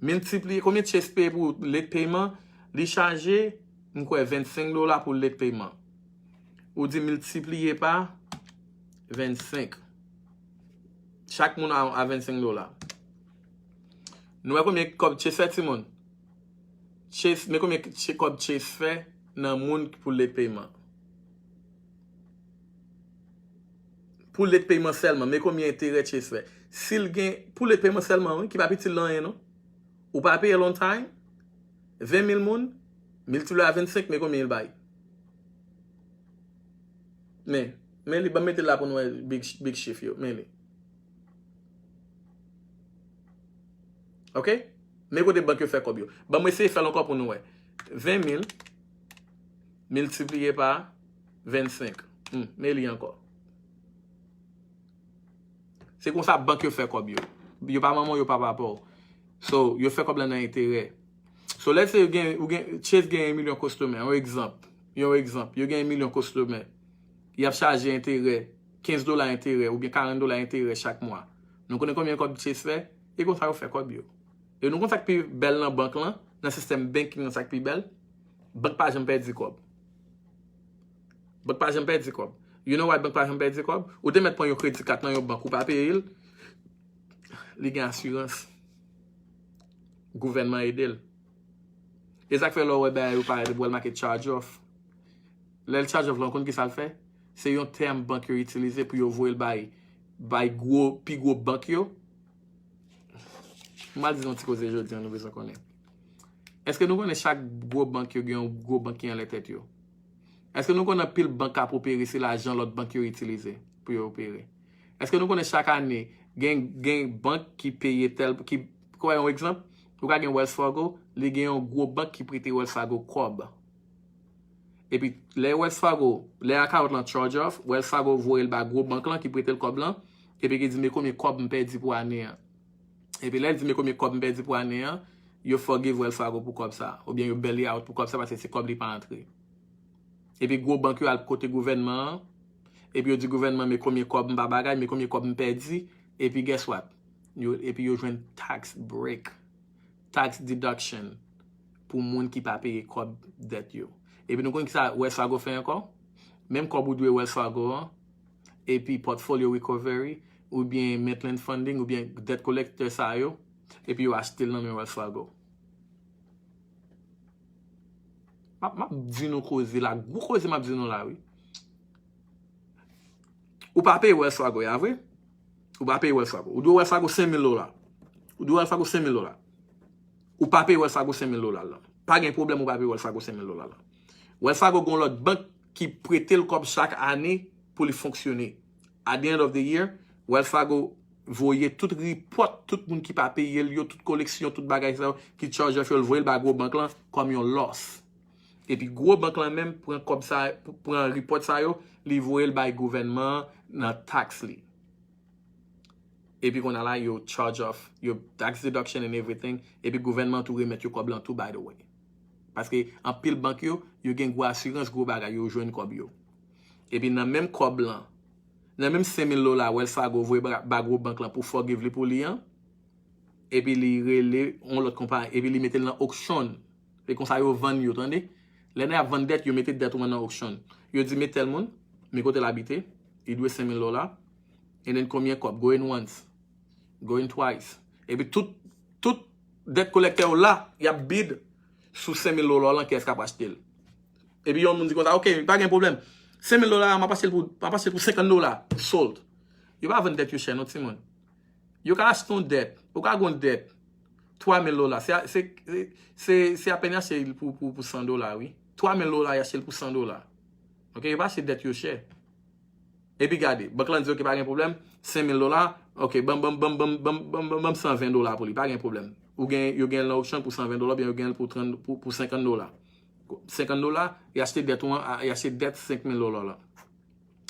Multiplier combien Chase paye pour late payment, li charger $25 pour late payment. Ou dit multiplier par 25. Chaque moun a $25. Nous combien comme Chase fait Timon? Chase, mais combien comme Chase fait dans moun pour late payment? Pour les paiements seulement, mais combien intérêt Chase fait? S'il gagne pour les paiements seulement, qui va petit l'an non? Ou pas payer long time? 20 000 moun, multiplié à 25, mais combien il baille? Mais il va mettre là pour nous big chiffre yo, mais OK? Mais côté banque fait combien? Bah moi essayer faire encore pour nous 20 000 multiplié par 25. Mais il y a encore. C'est comme ça banque fait comme yo. Yo pas maman, yo pas papa. So, yo fait comme là intérêt. So, let's say you gain Chase gain 1 million customer. Un exemple. You gain 1 million customer. Il a chargé intérêt, $15 intérêt ou bien $40 intérêt chaque mois. Nous connaissons combien comme Chase fait et comme ça fait comme yo. Et nous connaissons plus belle dans banque là, dans système banking ça plus belle. Banque pas jamais perdre quoi. Banque pas jamais perdre quoi. You know what bank pas jamais perdre quoi? Ou te mettre pour un crédit carte dans une banque ou pas payer il gagne assurance. Gouvernement aide. Et ça fait là ouais ben ou pas de market charge off. Le charge off là on qui ça le fait? C'est un terme bancaire utilisé pour yo voyer by gros banque yo. Mal disons petit cause aujourd'hui on besoin connaître. Est-ce que nous connaissons chaque gros banque yo un gros banquier en la tête yo? Est-ce que nous connaissons pile banque à opérer si l'argent l'autre banque qui utilisé pour opérer? Est-ce que nous connaissons chaque année gen banque qui paye tel qui quoi un exemple? Ou ka gen Wells Fargo, li gen un gros banque qui prête Wells Fargo cob. Et puis les Wells Fargo, les account là charge off, Wells Fargo voye le gros banque là qui prête le cob là et puis qui dit mais combien cob me perdu pour année. Et puis là il dit mais combien cob me perdu pour année, you forgive Wells Fargo pour cob ça ou bien you belly out pour cob ça parce que c'est cob li pas entré. Et puis gros banque à côté gouvernement et puis du gouvernement mais combien cob m'pa bagay mais combien cob me perdu et puis guess what? Et puis you join tax break, tax deduction pour moun qui pas payer cob debt yo. Et puis nous connaissons ça Wells Fargo fait encore même cob ou doit Wells Fargo et puis portfolio recovery ou bien Maitland funding ou bien debt collector ça yo et puis you are still dans Wells Fargo. Ma di nou cause la, gros cause m'a di nou la, oui. Ou pas payer Wells Fargo, ya vrai? Ou pas payer Wells Fargo. Ou doit Wells Fargo $5,000. Ou doit Wells Fargo $5,000. Ou pas payer Wells Fargo $5,000 là. Pas de problème ou pas payer Wells Fargo $5,000 là. Wells Fargo gon l'autre banque qui prête le comme chaque année pour lui fonctionner. At the end of the year, Wells Fargo voyez tout report, tout monde qui pas payer yo, toute collection, toute bagage qui charge fait le voyer le gros banque là comme un loss. Et puis gros banque là même prend comme ça pour un report ça yo, li voyer le bail gouvernement dans tax li. Et puis qu'on a là yo charge off, yo tax deduction and everything et puis gouvernement tout remettre yo comme tout by the way. Parce que en pile banque yo gen gros assurance gros bagage yo joine comme yo. Et puis dans même cob là, dans même $5,000 Wells Fargo voyer ba gros banque là pour forgive li pour li et puis li relé on l'autre compagnie et puis li mettait dans auction. Et comme ça yo vend yo, attendez. Les gens vendent dette, ils mettent dette dans auction. Ils disent mais tel monde, mais côté l'habité, il doit $5,000 et then combien cop going once, going twice. Et puis tout dette collecteur là, il y a bid sous $5,000 là qu'est-ce qu'a acheter. Et puis on me dit comme ça, OK, pas de problème. $5,000 m'a passé pour $50 sold. Il va vendre dette yo cher non Simon. Yo ka acheter ton dette, ou ka gon dette $3,000, c'est à peine acheté pour $100, oui. $3,000 acheté pour $100. OK, il va acheter dette yo cher. Et puis regardez, banque là dit OK, pas de problème, $5,000, OK, bam $120 pour lui, pas de problème. Ou yo gagne l'auction pour $120, bien yo gagne pour $50. $50, il acheté dette $5,000 là.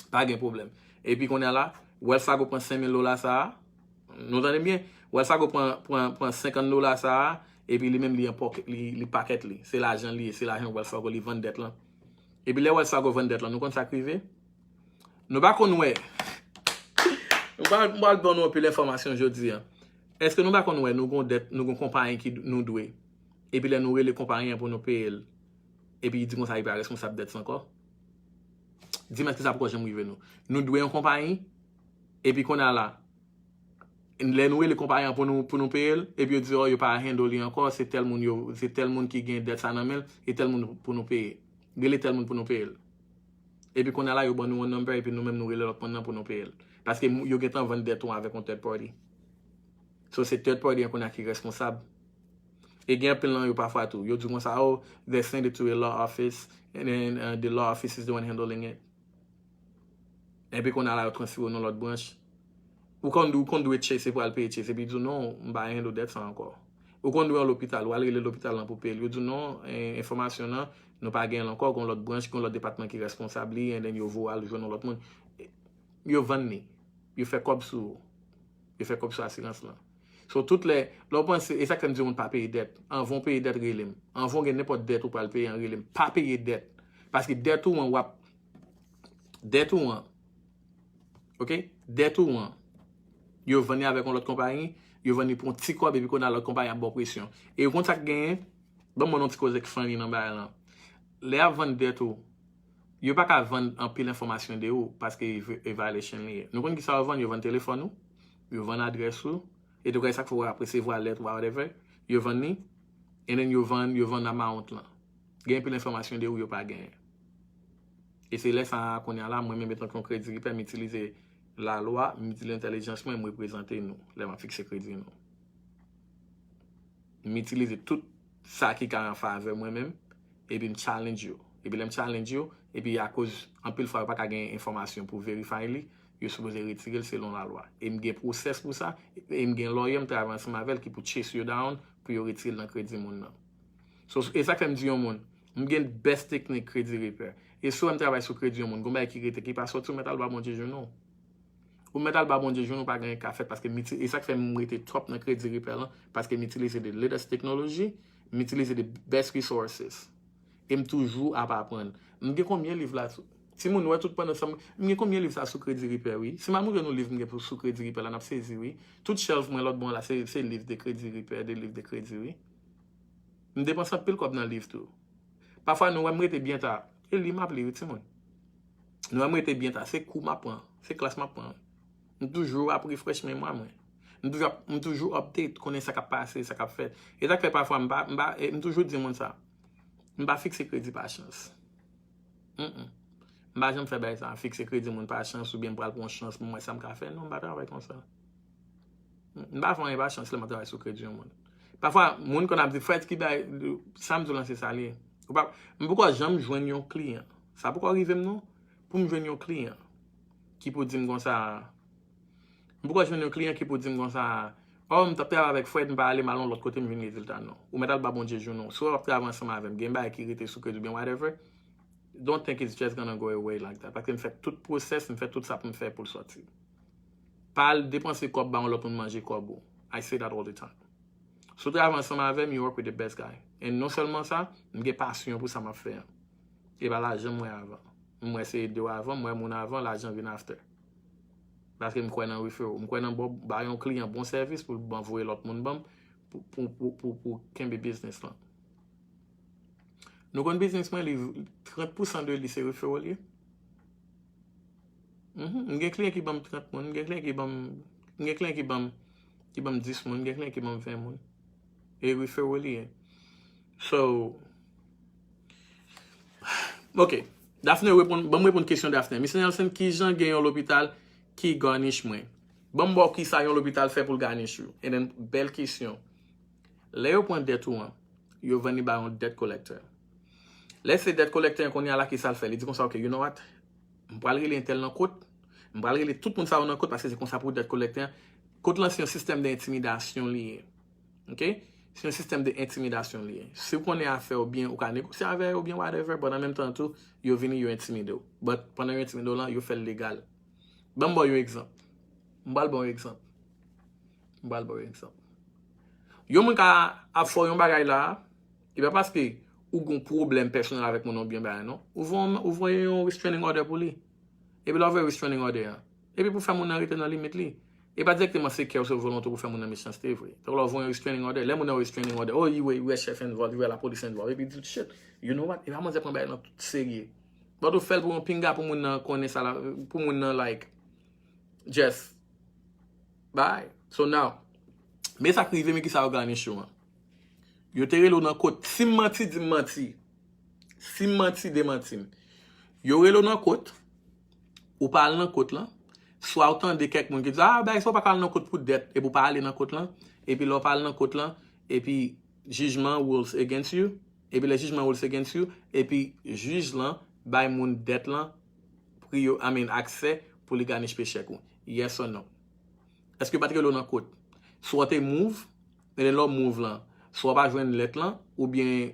Pas de problème. Et puis qu'on est là, Wells Fargo prend $5,000 ça. Nous entendez bien? Wells Fargo prend $50 ça et puis lui même li en pocket li paquet li. C'est l'argent li, c'est l'argent Wells Fargo li vend dette là. Et puis les Wells Fargo vend dette là, nous kon ça privé. Nous pas kon ouais. Nous pas donner un peu l'information aujourd'hui. Est-ce que nous pas kon ouais nous gon dette, nous gon compagnie qui nous doit. Et puis les nous les compagnie pour nous payer. Et puis il dit qu'on ça il pas responsable dette encore. Dis-moi que ça pourquoi j'aime river nous. Nous doit une compagnie et puis qu'on a là les nous les compagnies pour nous payer et puis dire oh yo pas handle encore c'est tel monde qui gagne dette ça nan men et tel monde pour nous payer relé tel monde pour nous payer et puis qu'on a là yo bon nous un number et puis nous même nous relé l'autre pendant pour nous payer parce que yo gen vendre dette avec un third party so c'est third party qu'on a qui responsable et gen plein yo parfois tout yo dit comme ça oh they send it to a law office and then the law office is the one handling it et puis qu'on a là transférer dans l'autre branche. Ou qu'on doit chasser pour aller payer chasser puis dit non on va rien de dette ça encore ou qu'on doit à l'hôpital ou aller à l'hôpital pour payer il dit non information là nous pas gain encore qu'on l'autre branche qu'on l'autre département qui est responsable et then yo voit le joindre l'autre monde yo vendre yo fait comme sur assurance là so toutes les l'on pense et ça comme dit on pas payer dette en vont payer dette relem en vont gagner n'importe dette ou pas payer en relem pas payer dette parce que dette ou on OK dette ou yo venu avec une autre compagnie, yo venu pour un petit corps et puis qu'on a l'autre compagnie à bonne pression. Et quand ça gagne, bon mon petit cause qui fait dans bail là. Les vendre des tout. Yo pas qu'à vendre en pile information de ou parce que evaluation lié. Nous connait qui ça vendre, yo vend téléphone nous, yo vend adresse ou et tout ça qu'il faut après recevoir lettre ou whatever, yo vend ni et then yo vend amount là. Gagne pile information de ou yo pas gagne. Et c'est là ça qu'on est là moi même mettre un crédit qui permet d'utiliser la loi, l'intelligence, moi, me représenter nous, là, m'a fixé crédit nous. M'utiliser tout ça qui est en faveur moi-même, et puis me challenge you. Et puis, me challenge you, et puis à cause en pile fois pas qu'à gagner information pour vérifier li, yo supposé retirer selon la loi. Et me gen process pour ça, et me gen lawyer me travaille ensemble avec qui pour chase you down pour yo retirer dans crédit moun nan. So, et ça fait me dire au monde, me gen best technique crédit repair. Et so me travaille sur crédit au monde, gon bay qui rete qui pas sorti metal ba bon Dieu genou. Ou metal ba bon Dieu genou pas gagner ka fait parce que et ça fait me rete top dans crédit repair là parce que m'utiliser de latest technology, m'utiliser de best resources. Et me toujours à apprendre. Me gen combien livres là? Si moun wè tout pendant ça, m'gen combien livres ça sur crédit repair oui. Si maman nous livre m'gen pour sur crédit repair là n'a saisi oui. Tout shelf moi l'autre bon là c'est livre de crédit repair, des livres de crédit oui. Me dépense un pile comme dans livre tout. Parfois nous aimerait bien tard. Et li m'a appelé ti moun. Nous aimerait bien tard, c'est cours m'apprend, c'est classe m'apprend. Nous toujours après refresh mémoire moi. Nous toujours update, connaît ça qui a passé, ça qui a fait. Et ça fait parfois me toujours dire moun ça. M'pa fixer crédit par chance. M'pa jamais faire ça, fixer crédit moun par chance ou bien pral pour chance pour moi ça m'ka faire. Non, m'pa travailler comme ça. M'pa faire par chance là m'pa travailler sur crédit moun. Parfois moun qu'on a dit fait qui bail ça me lancer ça li. Pourquoi jamais joindre un client? Ça pourquoi arriver non? Pour me joindre un client qui peut dire comme ça. Pourquoi joindre un client qui peut dire comme ça? Oh, je suis avec Fred, je vais aller mal l'autre côté, je vais résultat non. Ou metal ba bon Dieu non. Soit je travaille ensemble avec game by qui était sous crédit bien whatever. Don't think it's just gonna go away like that. Parce que je fais tout process, je fais tout ça pour me faire pour le sortir. Pas dépenser quoi ba l'autre pour manger quoi bon. I say that all the time. So travaille ensemble avec you work with the best guy. Et non seulement ça, j'ai passion pour ça m'a fait. Et ben l'argent moi avant. Moi c'est deux avant, moi mon avant, l'argent vient after. Parce que je crois dans referral, je crois dans un client bon service pour envoyer l'autre monde pour qu'un business là. Nous avons un business man 30% de lui c'est referral. Un client qui bam 30 monde, un client qui bam 10 monde, un client qui bam 20 monde. Et referral. So OK. Daphne répond question Daphne. Mr. Nelson qui Jean gagne à l'hôpital qui garnish moi. Bon bon qui ça l'hôpital fait pour garnish you. Et then belle question. Là au point dette ou yo venu ba un debt collector. Laisse debt collector qu'on y a là qui ça le fait. Il dit comme ça OK, you know what? On va aller intel dans côte. On va aller tout le monde ça dans côte parce que c'est comme ça pour debt collector. Côte là c'est un système d'intimidation lié. OK? C'est un système d'intimidation lié. Si vous connaissez à faire ou bien, ou négocier avec ou bien whatever, mais en même temps tout, vous venez vous intimider. Mais pendant vous intimider là, vous faites légal. Bon bon exemple. Bon exemple. Yo moun ka a fò yon bagay là, et bien parce que ou gon problème personnel avec mon bien ben non. Ou voyez un restraining order pour lui. Et puis là vous restraining order. Et puis pour faire mon arrêter dans limite li. Et pas directement c'est qu'il y a volonté pour faire mon méchanceté vrai. Donc là vous un restraining order, les mon restraining order. Oh you chef involved, you la police involved. Et puis tout shit. You know what? Et vraiment ça prend bail dans tout sérieux. Pas de faire pour un pinga pour mon connaître ça pour mon like just bye. So now mais ça privé mais qui ça organise show. Yo tere lo nan côte, si menti di menti. Si menti de menti. Yo relo nan côte ou parle nan côte là. Soit autant de quelques monde qui dit ah ben ça pas parler dans côte pour dette et pour pas aller dans côte là et puis là parle dans côte là et puis jugement rules against you et puis le jugement rules against you et puis juge là bay moun dette là pour yo accès pour les gagner péché ko. Yes or no? Est-ce que pas que dans côte soit te move et là move là soit pas joindre lettre là ou bien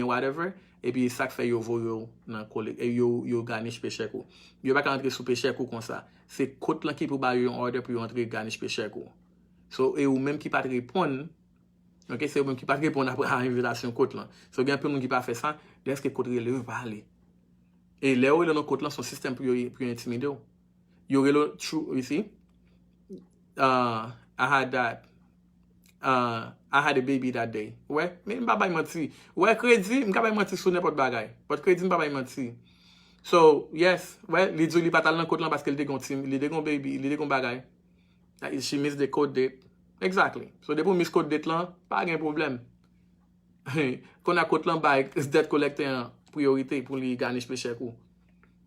whatever et puis ça fait yo voyo dans collègue et yo gagner péché ko. Yo pas rentrer sous péché ko comme ça. C'est côte là qui pour ba yon order pour entrer garnish péché ko. So et ou même qui pas répondre. OK, c'est ou même qui pas répondre après invitation côte là. So bien peu monde qui pas fait ça, est-ce que côte relève pas aller. Et là où dans côte là son système pour intimider. Yo relo true, you see? I had a baby that day. Ouais, mais m'pa bay menti. Ouais, crédit, m'pa bay menti sur n'importe bagay. But crédit m'pa bay menti. So, yes, ouais, li di li patal nan côte là parce qu'elle était gon baby, il était gon bagay. She missed the code date. Exactly. So, depuis miss code date là, pas de problème. Qu'on a côte là bay debt collector en priorité pour li garnish péché ko.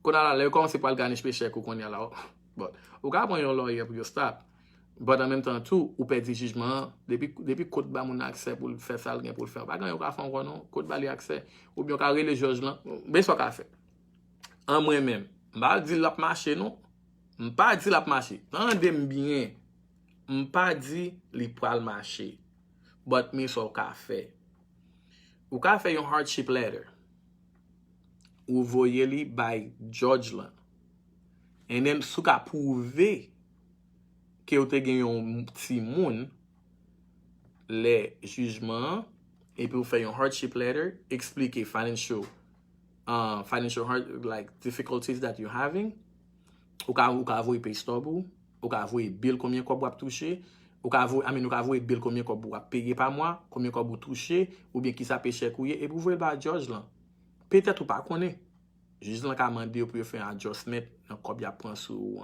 Qu'on a là, commencer par le garnish péché ko qu'on y a là. But, ou ka prendre yon lawyer pour yo stop. But en même temps tout, ou perdre jugement depuis code ba mon accès pour faire ça pour le faire. Pas grand yo ka fon non, code ba li accès ou bien ka relé juge là, ben ça ka fait. En moi-même, m'pa dit la marché non. M'pa dit la marché. Tendez bien. M'pa dit li pral marché. But me so ka fait. Ou ka fait yon hardship letter. Ou voye li by judge lan. And then sou ka prouve que ou te gen yon ti moun le jugement et puis ou fait yon hardship letter explique financial like difficulties that you're having. Ou ka avoye pay stub ou ka avoye bill combien kob wap touche, ou ka avoye bill combien kob wap payer par mois, combien kob ou touche, ou bien qui ça paye chèque ou et puis voye ba judge lan. Peut-être ou pas connaît. Juge lan ka mande ou pour faire un adjustment dans kob ya prend sou.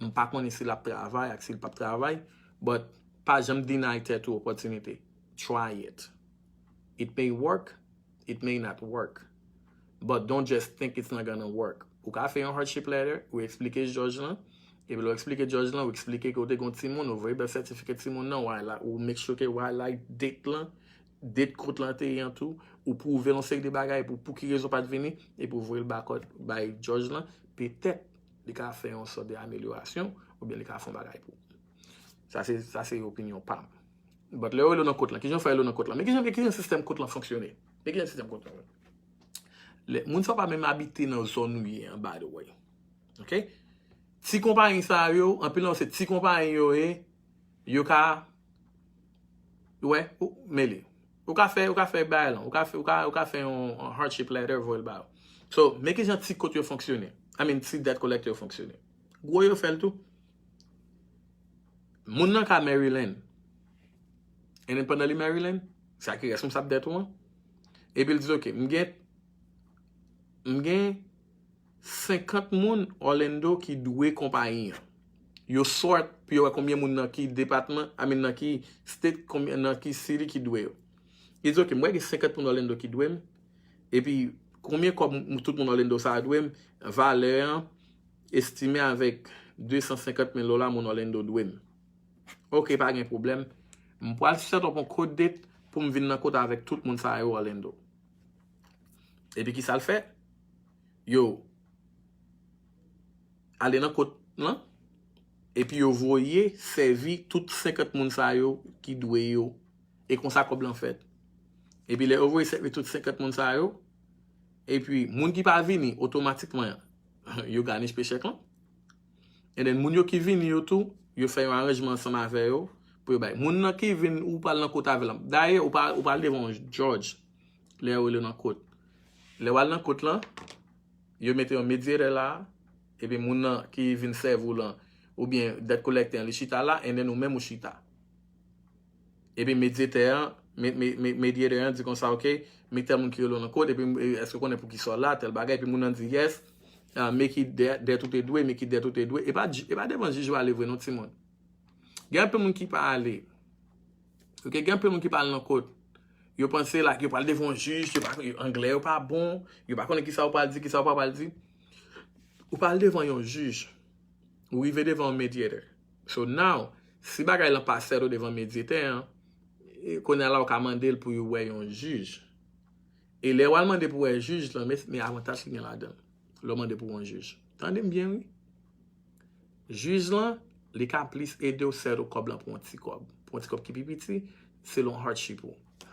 On pas connaît si la travail ak si le pas travail, but pas jamais deny that opportunity. Try it. It may work, it may not work. But don't just think it's not gonna work. Ou ka fait un hardship letter, ou expliquer judge lan, et puis ou expliquer judge lan, ou expliquer que ou te gon ti moun, ou voye be certificate ti moun nan, ou make sure que like date lan, date kout lan te yon tout, ou prouver l'on sek de bagay pour qui raison pas de venir, et pour voyer le barcode by judge lan, peut-être li ka fait une sorte d'amélioration, ou bien li ka font bagay pour. Ça c'est opinion pam. But le ou nan kout lan, qui j'en fait le nan kout lan, mais qui j'en système kout lan fonctionner. Mais qui j'en système kout lan. Les moun sa pas même habiter dans zone où y by the way. OK? Si compagnie ça yo, en plus c'est ti compagnie yo ka ouais, mêlé. Ou ka fait bail, ou ka fait un hardship letter vol ba. So, make it ti côté fonctionner. Ti debt collector fonctionner. Gros yo fait tout. Moun nan ka Maryland. Et pendant li Maryland, ça qui responsable d'être ou. Et puis il dit OK, m'gen 50 moun Orlando qui doué compagnie. Yo sort puis yo combien moun nan ki département, nan ki state, combien nan ki city qui doué. Il dit OK, moi j'ai 50 moun Orlando qui doué et puis combien comme tout moun Orlando ça doué valeur estimé avec $250,000 moun Orlando doué. OK, pas de problème. M'poal set up un code date pour me venir dans côte avec tout moun ça Orlando. Et puis qui ça le fait? Yo aller dans côte là et puis yo voyez servi tout 50 moun sa yo qui doué yo et comme ça comme en fait et puis les voyez servi tout 50 moun sa yo et puis moun qui pas vini automatiquement yo gagne chèque là et then moun yo qui vini yo tout yo fait un arrangement ensemble avec yo pour yo bay moun nan qui vinn ou parle dans côte avec d'ailleurs ou parle devant George les ou le dans côte les wal dans côte là yo mettez un médiateur là et puis moun nan qui vinn serve là ou bien debt collector li chita là et then ou même ou chita et puis médiateur dit comme ça OK mettez moun qui yo dans côte et puis est-ce que connaît pour qui soit là tel bagay et puis moun nan dit yes make it there tout est doué make it there tout est doué et pas devant juge aller voir non ti moun gen un peu moun qui parle OK gen un peu moun qui parle dans côte yo pense là que parle devant juge yo pas anglais ou pas bon yo pas connaît qui ça ou pas dit qui ça ou pas dire ou parle devant un juge ou rive devant un médiateur so now si bagay la passe devant médiateur connaît là ou ka mandel pour yo wè un juge et les wal mandé pour un juge là mais avantage qui gen là-dedans le mandé pour un juge tendez bien oui juge là les ka plus aider au serre au cob là pour un petit cob qui petit selon hardship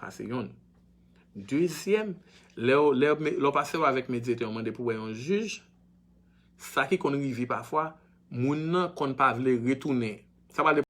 ça c'est yon. Deuxième, le passer avec médiateur mandé pour un juge, ça qui qu'on arrive parfois, moun nan kon pas vle retourner. Ça va